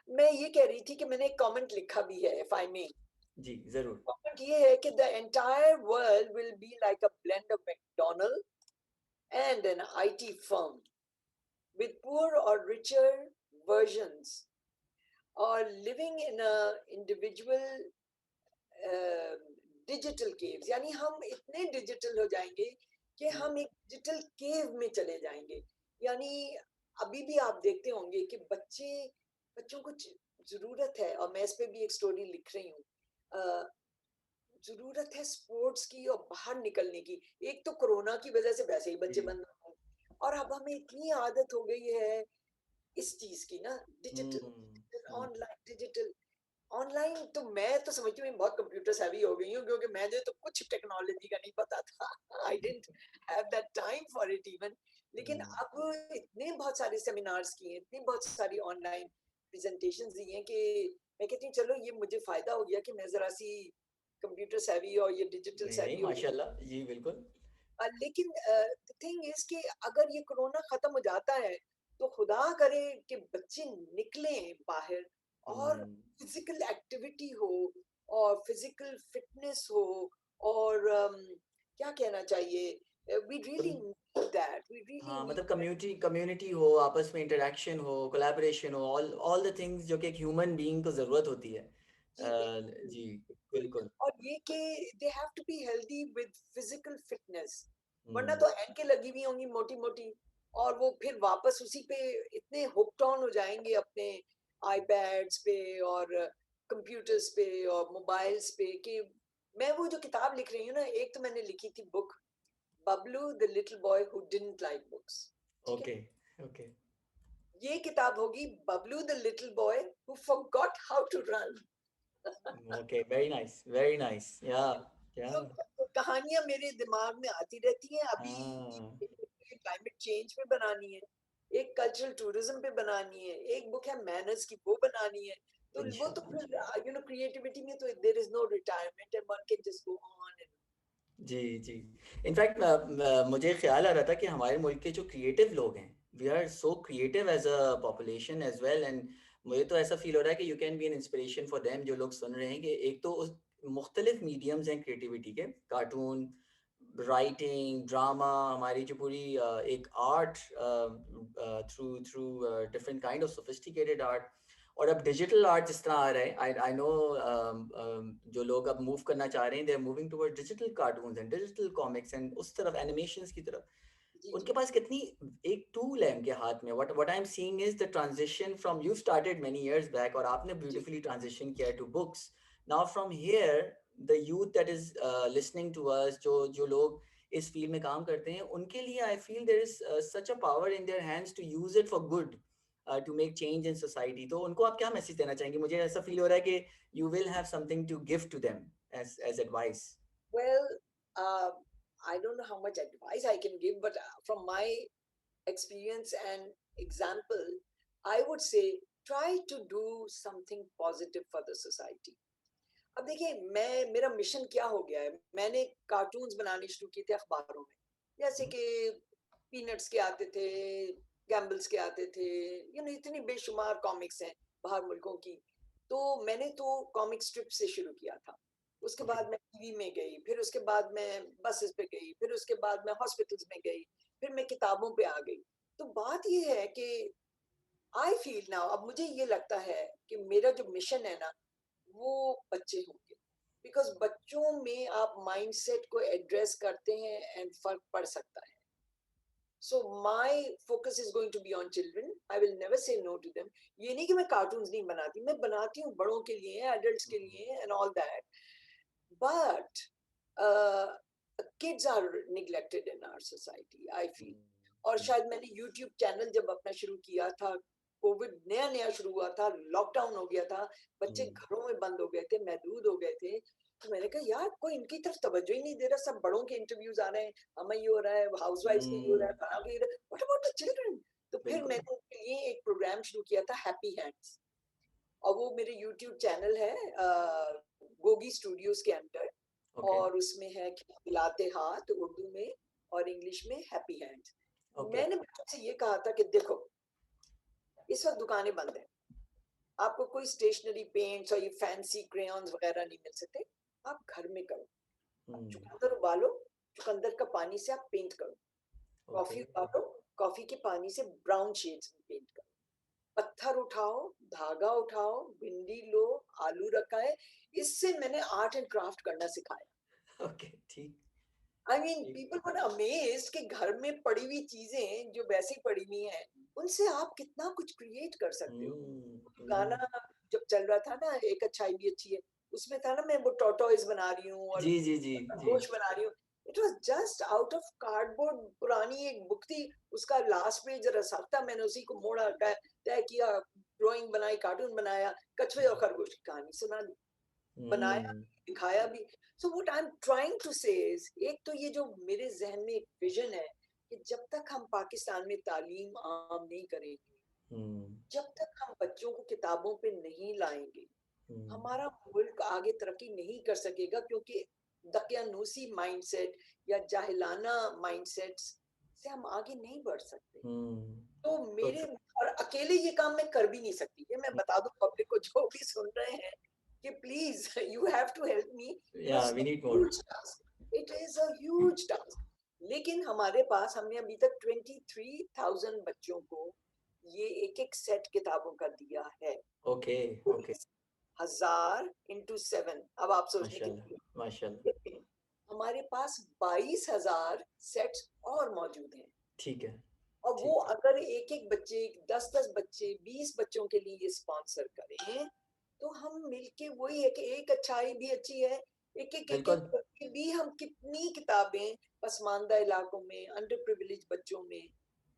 मैं ये कह रही थी कि मैंने एक कमेंट लिखा भी है, if I may. जी जरूर। कमेंट ये है कि the entire world will be like a blend of McDonald's and an IT firm with poor or richer versions, or living in a individual digital caves. यानी हम इतने डिजिटल हो जाएंगे कि हम एक डिजिटल केव में चले जाएंगे। यानी अभी भी आप देखते होंगे कि बच्चों को जरूरत है, और मैं इस पे भी एक स्टोरी लिख रही हूँ, जरूरत है स्पोर्ट्स की और बाहर निकलने की। एक तो कोरोना की वजह से वैसे ही बच्चे बंद हो गए, और अब हमें इतनी आदत हो गई है इस चीज की ना, डिजिटल ऑनलाइन डिजिटल ऑनलाइन। तो मैं तो समझती हूँ बहुत कंप्यूटर सेवी हो गई हूँ, क्योंकि मुझे तो कुछ टेक्नोलॉजी का नहीं पता था। I didn't have that time for it even. लेकिन अब इतने बहुत सारे सेमिनार्स किए, इतनी बहुत सारी ऑनलाइन प्रेजेंटेशंस दी हैं कि मैं कहती हूँ चलो ये मुझे फायदा हो गया कि मैं जरा सी कंप्यूटर सेवी और ये डिजिटल नहीं सेवी हो गए। माशाल्लाह जी बिल्कुल। लेकिन द थिंग इज कि अगर ये कोरोना खत्म हो जाता है तो खुदा करे कि बच्चे निकलें बाहर और फिजिकल एक्टिविटी हो और फिजिकल फिटनेस हो और क्या कहना चाहिए, we really need that, we really हाँ नीड मतलब कम्युनिटी हो, आपस में इंटरेक्शन हो, कोलैबोरेशन हो, ऑल द थिंग्स जो कि एक ह्यूमन बीइंग को जरूरत होती है। जी बिल्कुल। और ये कि they have to be healthy with physical fitness, वरना तो एंके लगी हुई होंगी मोटी मोटी और वो फिर वापस उसी पे इतने हुक्ड ऑन हो जाएंगे अपने आईपैड्स पे और कंप्यूटर्स पे और मोबाइल्स पे कि मैं वो जो किताब लिख रही हूँ ना, एक तो मैंने लिखी थी book Bablu the little boy who didn't like books, ठीक है। ओके ओके ये किताब होगी Bablu the little boy who forgot how to run. Okay very nice या तो कहानियां मेरे दिमाग में आती रहती हैं। अभी हाँ क्लाइमेट चेंज पे बनानी है, एक कल्चरल टूरिज्म पे बनानी है, एक बुक है मैनर्स की वो बनानी है। तो वो तो फिर यू नो क्रिएटिविटी में तो there is no retirement and one can just go on and जी जी। इनफैक्ट मुझे ख्याल आ रहा था कि हमारे मुल्क के जो क्रिएटिव लोग हैं, we are so creative as a population as well, and मुझे तो ऐसा फील हो रहा है कि you can be an inspiration for them जो लोग सुन रहे हैं, कि एक तो उस मुख्तलिफ मीडियम्स हैं क्रिएटिविटी के, कार्टून, राइटिंग, ड्रामा, हमारी जो पूरी एक art through through different kind of sophisticated art, और अब डिजिटल आर्ट जिस तरह आ रहा है, आई नो जो लोग अब मूव करना चाह रहे हैं, they are moving toward digital cartoons and digital comics and उस तरफ एनिमेशंस की तरफ। जी उनके पास कितनी एक टूल है उनके हाथ में। What I am seeing is the transition from, you started many years back और आपने जी ब्यूटीफुली ट्रांजिशन किया to books. Now from here the youth that is listening to us, जो जो लोग इस फील्ड में काम करते हैं, उनके लिए I feel there is such a power in their hands to use it for good, to make change in society. तो उनको आप क्या मैसेज देना चाहेंगे? मुझे ऐसा फील हो रहा है कि you will have something to give to them as advice. well I don't know how much advice I can give, but from my experience and example I would say try to do something positive for the society. अब देखिए मेरा mission क्या हो गया है, मैंने cartoons बनाने शुरू किए थे अखबारों में, जैसे कि पीनट्स के आते थे, गैम्बल्स के आते थे, यू नो इतनी बेशुमार कॉमिक्स हैं बाहर मुल्कों की। तो मैंने तो कॉमिक स्ट्रिप से शुरू किया था, उसके बाद मैं टीवी में गई, फिर उसके बाद मैं बसेस पे गई, फिर उसके बाद मैं हॉस्पिटल्स में गई, फिर मैं किताबों पे आ गई। तो बात ये है कि आई फील नाउ, अब मुझे ये लगता है कि मेरा जो मिशन है ना वो बच्चे होंगे, बिकॉज बच्चों में आप माइंडसेट को एड्रेस करते हैं एंड फर्क पड़ सकता है। So my focus is going to be on children, I will never say no to them. ये नहीं कि मैं कार्टून्स नहीं बनाती, मैं बनाती हूँ बड़ों के लिए, एडल्ट्स के लिए and all that, but kids are neglected in our society I feel. और शायद मैंने यूट्यूब चैनल जब अपना शुरू किया था, कोविड नया नया शुरू हुआ था, लॉकडाउन हो गया था, बच्चे घरों में बंद हो गए थे, महदूद हो गए थे, तो मैंने कहा यार कोई इनकी तरफ तवज्जो ही नहीं दे रहा, सब बड़ों के इंटरव्यूज आ रहे हैं, हमें ये हो रहा है, हाउसवाइफ्स के ये हो रहा है, फलां के ये हो रहा है, व्हाट अबाउट द चिल्ड्रन। तो फिर मैंने उनके लिए एक प्रोग्राम शुरू किया था हैप्पी हैंड्स, और वो मेरे यूट्यूब चैनल है गोगी स्टूडियोज के अंदर, और उसमें है खिलाते हाथ उर्दू में और इंग्लिश में हैप्पी हैंड्स। मैंने बच्चों से ये कहा था कि देखो इस वक्त दुकानें बंद हैं, आपको कोई स्टेशनरी पेंट्स और ये फैंसी क्रेयॉन्स वगैरह नहीं मिल सकते, आप घर में करो, चुकंदर उबालो, चुकंदर का पानी से आप पेंट करो, कॉफी उबालो, कॉफी के पानी से ब्राउन शेड्स में पेंट करो, पत्थर उठाओ, धागा उठाओ, भिंडी लो, आलू रखा है, इससे मैंने आर्ट एंड क्राफ्ट करना सिखाया। ओके ठीक। I mean people were amazed कि घर में पड़ी हुई चीजें जो वैसे ही पड़ी हुई हैं, उनसे आप कितना कुछ क्रिएट कर सकते हो। गाना जब चल रहा था ना एक अच्छाई भी अच्छी है, उसमें था ना मैं वो टॉर्टोइज बना रही हूँ और जी जी जी खरगोश बना रही हूँ, it was just out of cardboard. पुरानी एक बुक थी, उसका लास्ट पेज रसा था, मैंने उसी को मोड़ा, तय किया, ड्राइंग बनाई, कार्टून बनाया, कछुए और खरगोश की कहानी सुना दी, बनाया भी, दिखाया भी। So what I am trying to say is, एक तो ये जो मेरे जहन में एक विजन है कि जब तक हम पाकिस्तान में तालीम आम नहीं करेंगे, जब तक हम बच्चों को किताबों पे नहीं लाएंगे, हमारा मुल्क आगे तरक्की नहीं कर सकेगा क्योंकि दकियानूसी माइंडसेट या जाहिलाना माइंडसेट से हम आगे नहीं बढ़ सकते। तो मेरे और अकेले ये काम मैं कर भी नहीं सकती। ये मैं बता दूं पब्लिक को जो भी सुन रहे हैं कि please you have to help me. Yeah, we need more. It is a huge task. लेकिन हमारे पास हमने अभी तक 23,000 बच्चों को ये एक सेट किताबों का दिया है। Okay, okay. 1000 into 7। अब आप सोचने माशाल्लाह, की माशाल्लाह। हमारे पास 22,000 सेट्स और मौजूद हैं। ठीक है, और ठीक वो है। अगर एक एक बच्चे 10-10 बच्चे 20 बच्चों के लिए स्पॉन्सर करें तो हम मिलके वही है कि एक अच्छाई भी अच्छी है। एक एक बिल्कुल। करके भी हम कितनी किताबें पसमानदा इलाकों में अंडर प्रिविलेज बच्चों में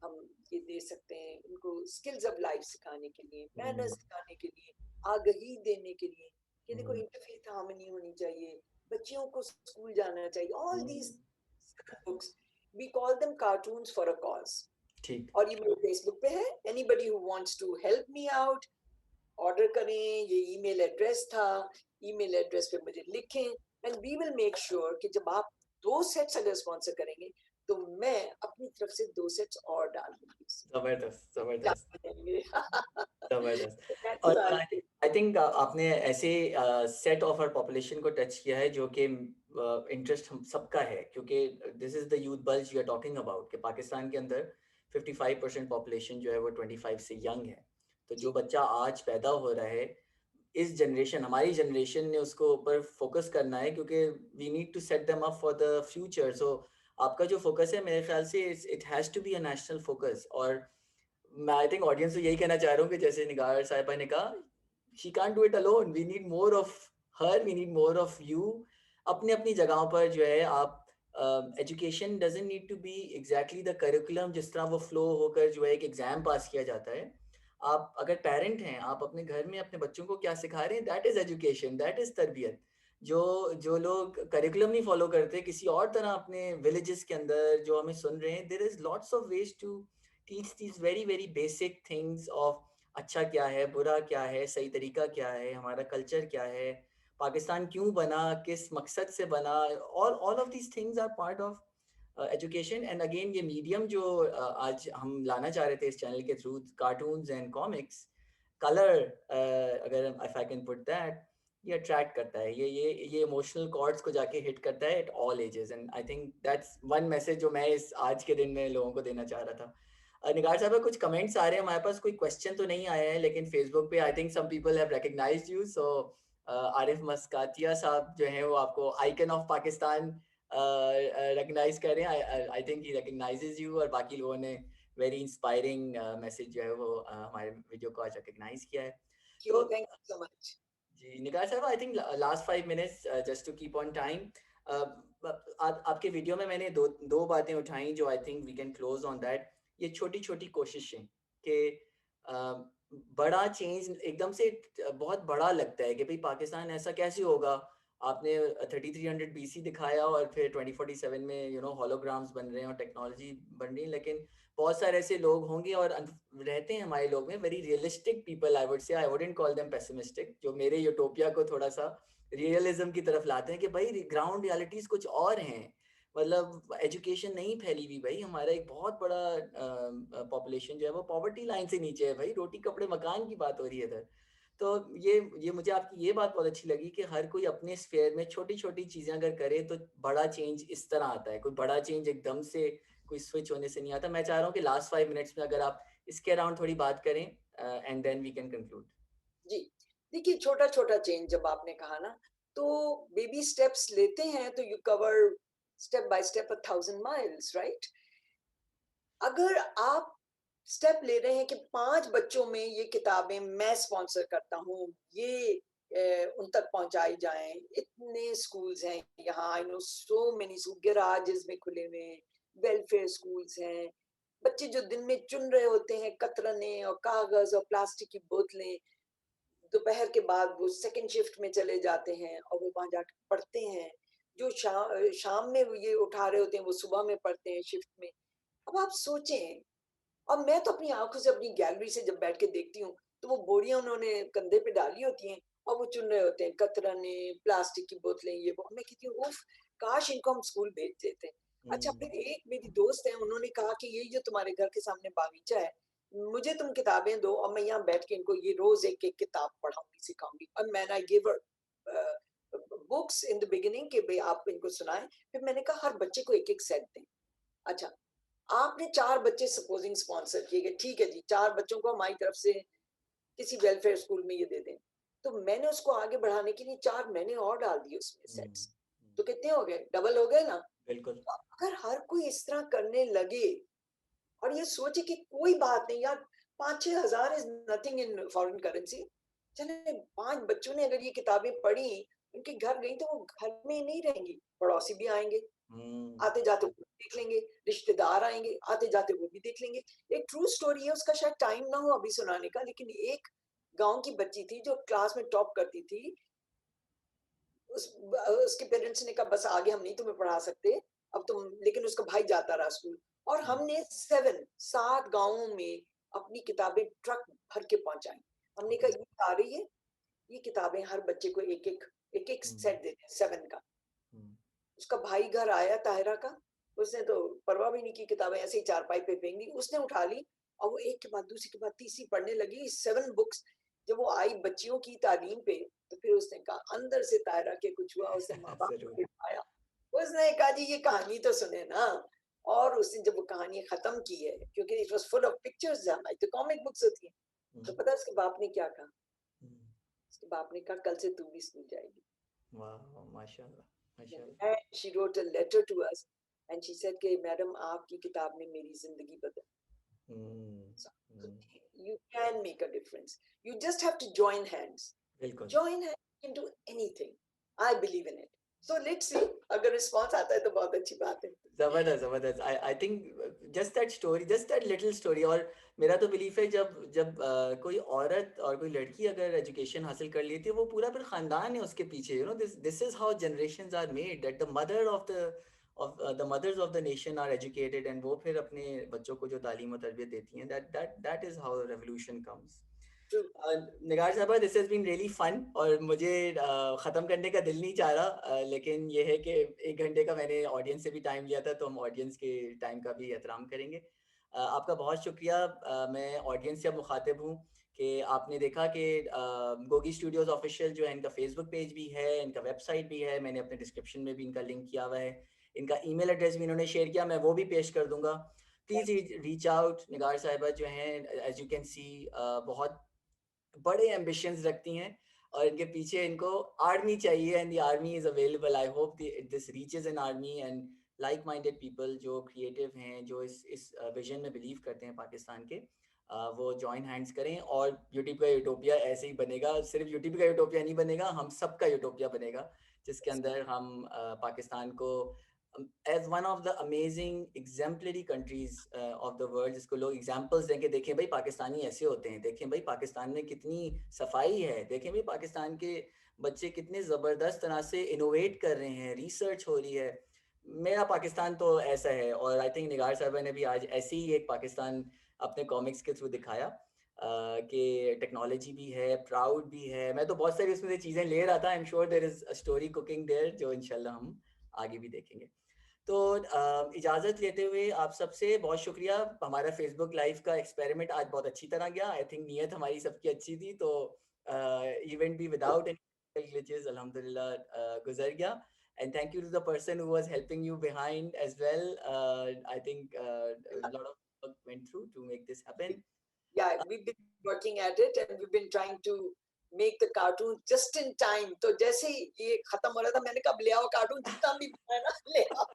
हम ये दे सकते हैं। उनको स्किल्स ऑफ लाइफ सिखाने के लिए, मैनर्स सिखाने के लिए, आगाही देने के लिए कि देखो इंटरफेथ हार्मनी होनी चाहिए, बच्चियों को स्कूल जाना चाहिए। All these books we call them cartoons for a cause. ठीक। और ये मेरे फेसबुक पे है। Anybody who wants to help me out order करें। ये ईमेल एड्रेस था, ईमेल एड्रेस पे मुझे लिखें and we will make sure कि जब आप 2 सेट्स अगर स्पॉन्सर करेंगे तो मैं अपनी तरफ से 2 सेट्स और डाल दूंगी। जबरदस्त, जबरदस्त, जबरदस्त। That's और all. आई थिंक आपने ऐसे सेट ऑफ आवर पॉपुलेशन को टच किया है जो कि इंटरेस्ट हम सबका है, क्योंकि this is the youth bulge you are talking about कि पाकिस्तान के अंदर 55% पॉपुलेशन जो है वो 25 से यंग है। तो जो बच्चा आज पैदा हो रहा है, इस जनरेशन, हमारी जनरेशन ने उसको ऊपर फोकस करना है, क्योंकि we need to set them up for the future. So आपका जो फोकस है मेरे ख्याल से it has to be a national focus. और मैं आई थिंक ऑडियंस को यही कहना चाह रहा हूँ कि जैसे निगार साहिबा ने कहा, she can't do it alone, we need more of her, we need more of you. अपनी अपनी जगहों पर जो है आप, education doesn't need to be exactly the curriculum जिस तरह वो फ्लो होकर जो है एक एग्जाम पास किया जाता है। आप अगर पेरेंट हैं, आप अपने घर में अपने बच्चों को क्या सिखा रहे हैं, that is education, that is तरबियत। जो लोग करिकुलम नहीं फॉलो करते किसी और तरह अपने विलेजेस के अंदर जो हमें सुन रहे हैं, there is lots of ways to teach these very very basic things of अच्छा क्या है, बुरा क्या है, सही तरीका क्या है, हमारा कल्चर क्या है, पाकिस्तान क्यों बना, किस मकसद से बना। All of these things are part of education. And again ये मीडियम जो आज हम लाना चाह रहे थे इस चैनल के through, cartoons and comics, colour, अगर if I can put that, ये अट्रैक्ट करता है, ये इमोशनल कॉर्ड्स को जाके हिट करता है at all ages. And I think that's one message जो मैं इस आज के दिन में लोगों को देना चाह रहा था। निगार साहब, कुछ कमेंट्स आ रहे हैं हमारे पास, कोई क्वेश्चन तो नहीं आया है, लेकिन फेसबुक पे I think some people have recognised you. So Arif Maskatiya साहब जो हैं वो आपको आइकन ऑफ पाकिस्तान रिकॉग्नाइज कर रहे हैं। I think he recognises you, और बाकी लोगों ने वेरी इंस्पायरिंग मैसेज जो है वो हमारे वीडियो को आज रिकॉग्नाइज किया है। तो Thank you so much. जी निगार साहब, I think last 5 minutes just to keep on time. आपके वीडियो में मैंने दो बातें उठाई जो I think we can close on that. ये छोटी छोटी कोशिशें कि बड़ा चेंज एकदम से बहुत बड़ा लगता है कि भाई पाकिस्तान ऐसा कैसे होगा। आपने 3300 BC दिखाया और फिर 2047 में होलोग्राम्स बन रहे हैं और टेक्नोलॉजी बन रही है, लेकिन बहुत सारे ऐसे लोग होंगे और रहते हैं हमारे लोग में, very realistic people, I would say, I wouldn't call them pessimistic, जो मेरे यूटोपिया को थोड़ा सा रियलिज्म की तरफ लाते हैं कि भाई ग्राउंड रियलिटीज कुछ और हैं। मतलब एजुकेशन नहीं फैली हुई भाई, हमारा एक बहुत बड़ा पॉपुलेशन जो है वो पॉवर्टी लाइन से नीचे है भाई, रोटी कपड़े मकान की बात हो रही है इधर। तो ये मुझे आपकी ये बात बहुत अच्छी लगी कि हर कोई अपने स्फेयर में छोटी छोटी चीजें अगर करे तो बड़ा चेंज इस तरह आता है। कोई बड़ा चेंज एकदम से कोई स्विच होने से नहीं आता। मैं चाह रहा हूँ कि लास्ट 5 मिनट्स में अगर आप इसके अराउंड थोड़ी बात करें and then we can conclude. जी देखिए, छोटा छोटा चेंज जब आपने कहा ना, तो बेबी स्टेप्स लेते हैं तो you cover step by step 1000 miles, right? अगर आप स्टेप ले रहे हैं कि 5 बच्चों में ये किताबें मैं स्पॉन्सर करता हूँ, ये उन तक पहुंचाई जाएं। इतने स्कूल्स हैं यहाँ, I know so many garages में खुले हुए हैं, वेलफेयर स्कूल्स हैं। बच्चे जो दिन में चुन रहे होते हैं कतरने और कागज और प्लास्टिक की बोतलें, दोपहर के बाद वो सेकंड शिफ्ट में चले जाते हैं और वो वहां जाकर पढ़ते हैं। जो शाम में वो ये उठा रहे होते हैं वो सुबह में पढ़ते हैं शिफ्ट में। अब आप सोचें, और मैं तो अपनी आंखों से अपनी गैलरी से जब बैठ के देखती हूँ तो वो बोरियां उन्होंने कंधे पे डाली होती हैं और वो चुन रहे होते हैं कतरने, प्लास्टिक की बोतलें, ये वो। मैं कहती हूँ उफ, काश इनको हम स्कूल भेज देते। अच्छा, फिर एक मेरी दोस्त है, उन्होंने कहा कि ये जो तुम्हारे घर के सामने बागीचा है, मुझे तुम किताबें दो और मैं यहाँ बैठ के इनको ये रोज एक एक किताब पढ़ाऊंगी, सिखाऊंगी। और मैंने I give her books in the beginning कि भाई आप इनको सुनाएं। फिर मैंने कहा हर बच्चे को एक एक सेट दें। अच्छा, आपने 4 बच्चे सपोजिंग स्पॉन्सर किए गए, ठीक है जी, 4 बच्चों को हमारी तरफ से किसी वेलफेयर स्कूल में ये दे दें। तो मैंने उसको आगे बढ़ाने के लिए 4 मैंने और डाल दिए उसमें सेट्स। तो कितने हो गए? डबल हो गए ना। बिल्कुल। तो अगर हर कोई इस तरह करने लगे और ये सोचे कि कोई बात नहीं यार, 5-6 हजार is nothing in foreign currency. चले 5 बच्चों ने अगर ये किताबें पढ़ी, उनके घर गई, तो वो घर में नहीं रहेंगी, पड़ोसी भी आएंगे, आते जाते वो देख लेंगे, रिश्तेदार आएंगे, आते जाते वो भी देख लेंगे। एक ट्रू स्टोरी है, उसका शायद टाइम ना हो अभी सुनाने का, लेकिन एक गांव की बच्ची थी जो क्लास में टॉप करती थी। उसके पेरेंट्स ने कहा बस आगे हम नहीं तुम्हें पढ़ा सकते, अब तुम, लेकिन उसका भाई जाता रहा स्कूल। और हमने 7 गांवों में अपनी किताबें ट्रक भर के पहुंचाई। हमने कहा ये आ रही है, ये किताबें हर बच्चे को एक एक सेट देते हैं 7 का। उसका भाई घर आया ताहिरा का, उसने तो परवाह भी नहीं की, किताबें ऐसे ही चारपाई पे फेंक दी, उसने उठा ली और वो एक के बाद दूसरी के बाद तीसरी पढ़ने लगी 7 बुक्स। जब वो आई बच्चियों की तालीम पे, तो फिर उसने कहा अंदर से ताहिरा के कुछ हुआ, उसने माँ बाप को दिखाया। उसने कहा जी ये कहानी तो सुने ना। और उसने जब वो कहानी खत्म की है, क्योंकि it was full of pictures, हमारी तो कॉमिक बुक्स होती हैं, तो पता है उसके बाप ने क्या कहा? उसके बाप ने कहा कल से तू भी स्कूल जाएगी। वाह, माशाल्लाह माशाल्लाह। And she wrote a letter to us and she said कि मैडम आपकी किताब ने मेरी जिंदगी बदल। So you can make a difference. You just have to join hands. बिल्कुल। Join hands, you can do anything. I believe in it. So let's see, अगर response आता है तो बहुत अच्छी बात है। जबरदस्त जबरदस्त। I think just that story, just that little story. और मेरा तो बिलीफ है जब जब कोई औरत और कोई लड़की अगर एजुकेशन हासिल कर लेती है, वो पूरा फिर खानदान है उसके पीछे। You know this is how generations are made, that the mother of the mothers of the nation are educated, and वो फिर अपने बच्चों को जो तालीम और तरबियत देती हैं, that is how revolution comes. Nigar साहबा, this has been really fun, और मुझे ख़त्म करने का दिल नहीं चाह रहा, लेकिन ये है कि 1 घंटे का मैंने ऑडियंस से भी टाइम लिया था, तो हम ऑडियंस के टाइम का भी एहतराम करेंगे। आपका बहुत शुक्रिया। मैं ऑडियंस से मुखातिब हूँ कि आपने देखा कि गोगी स्टूडियोज ऑफिशियल जो है, इनका फेसबुक पेज भी है, इनका वेबसाइट भी है, मैंने अपने डिस्क्रिप्शन में भी इनका लिंक किया हुआ है, इनका ईमेल एड्रेस भी इन्होंने शेयर किया, मैं वो भी पेश कर दूंगा। Please reach out. निगार साहिबा जो हैं, एज यू कैन सी, बहुत बड़े एम्बिशंस रखती हैं, और इनके पीछे इनको आर्मी चाहिए, and the army is available. I hope this reaches an army and like minded people जो क्रिएटिव हैं, जो इस विजन में बिलीव करते हैं पाकिस्तान के, वो जॉइन हैंड्स करें, और यूट्यूब का यूटोपिया ऐसे ही बनेगा। सिर्फ यूट्यूब का यूटोपिया नहीं बनेगा, हम सबका यूटोपिया बनेगा, जिसके अंदर हम पाकिस्तान को as one of the amazing exemplary countries of the world, जिसको लोग एग्जाम्पल्स देंगे, देखें भाई पाकिस्तानी ऐसे होते हैं, देखें भाई पाकिस्तान में कितनी सफाई है, देखें भाई पाकिस्तान के बच्चे कितने ज़बरदस्त तरह से इनोवेट कर रहे हैं, रिसर्च हो रही है। मेरा पाकिस्तान तो ऐसा है, और आई थिंक निगार साहबा ने भी आज ऐसे ही एक पाकिस्तान अपने कॉमिक्स के थ्रू दिखाया कि टेक्नोलॉजी भी है, प्राउड भी है। मैं तो बहुत सारी उसमें से चीज़ें ले रहा था। I am sure there is a story cooking there, जो इंशाल्लाह हम आगे भी देखेंगे। तो इजाज़त लेते हुए आप सबसे बहुत शुक्रिया। हमारा फेसबुक लाइव का एक्सपेरिमेंट आज बहुत अच्छी तरह गया। आई थिंक नीयत हमारी सबकी अच्छी थी, तो इवेंट भी विदाउट एनी ग्लिचेस अल्हम्दुलिल्लाह गुजर गया। And thank you to the person who was helping you behind as well. I think a lot of work went through to make this happen. Yeah, we've been working at it and we've been trying to make the cartoon just in time. तो जैसे ही ये खत्म हो रहा था, मैंने कहा ले आओ कार्टून, जितना भी है ना ले आओ।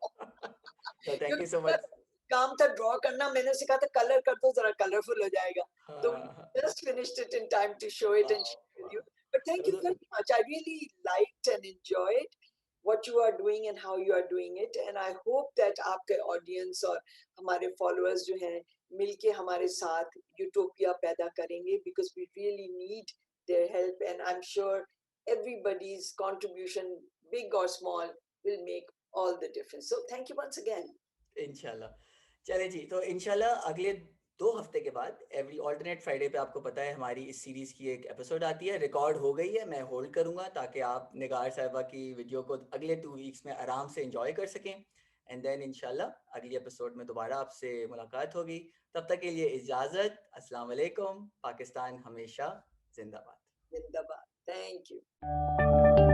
So thank you so much. काम था ड्रॉ करना, मैंने उसे कहा था कलर कर दो, जरा कलरफुल हो जाएगा। तो just finished it in time to show it and share with you. But thank you very much. I really liked and enjoyed what you are doing and how you are doing it, and I hope that आपके audience और हमारे followers जो हैं मिलके हमारे साथ utopia पैदा करेंगे, because we really need their help, and I'm sure everybody's contribution, big or small, will make all the difference. So thank you once again. इंशाल्लाह। चले जी, तो इंशाल्लाह अगले 2 हफ्ते के बाद एवरी ऑल्टरनेट फ्राइडे पे आपको पता है हमारी इस सीरीज की एक एपिसोड आती है, रिकॉर्ड हो गई है, मैं होल्ड करूंगा ताकि आप निगार साहिबा की वीडियो को अगले 2 वीक्स में आराम से एंजॉय कर सकें। एंड देन इंशाल्लाह अगली एपिसोड में दोबारा आपसे मुलाकात होगी। तब तक के लिए इजाजत। अस्सलाम वालेकुम। पाकिस्तान हमेशा जिंदाबाद। जिंदाबाद। Thank you.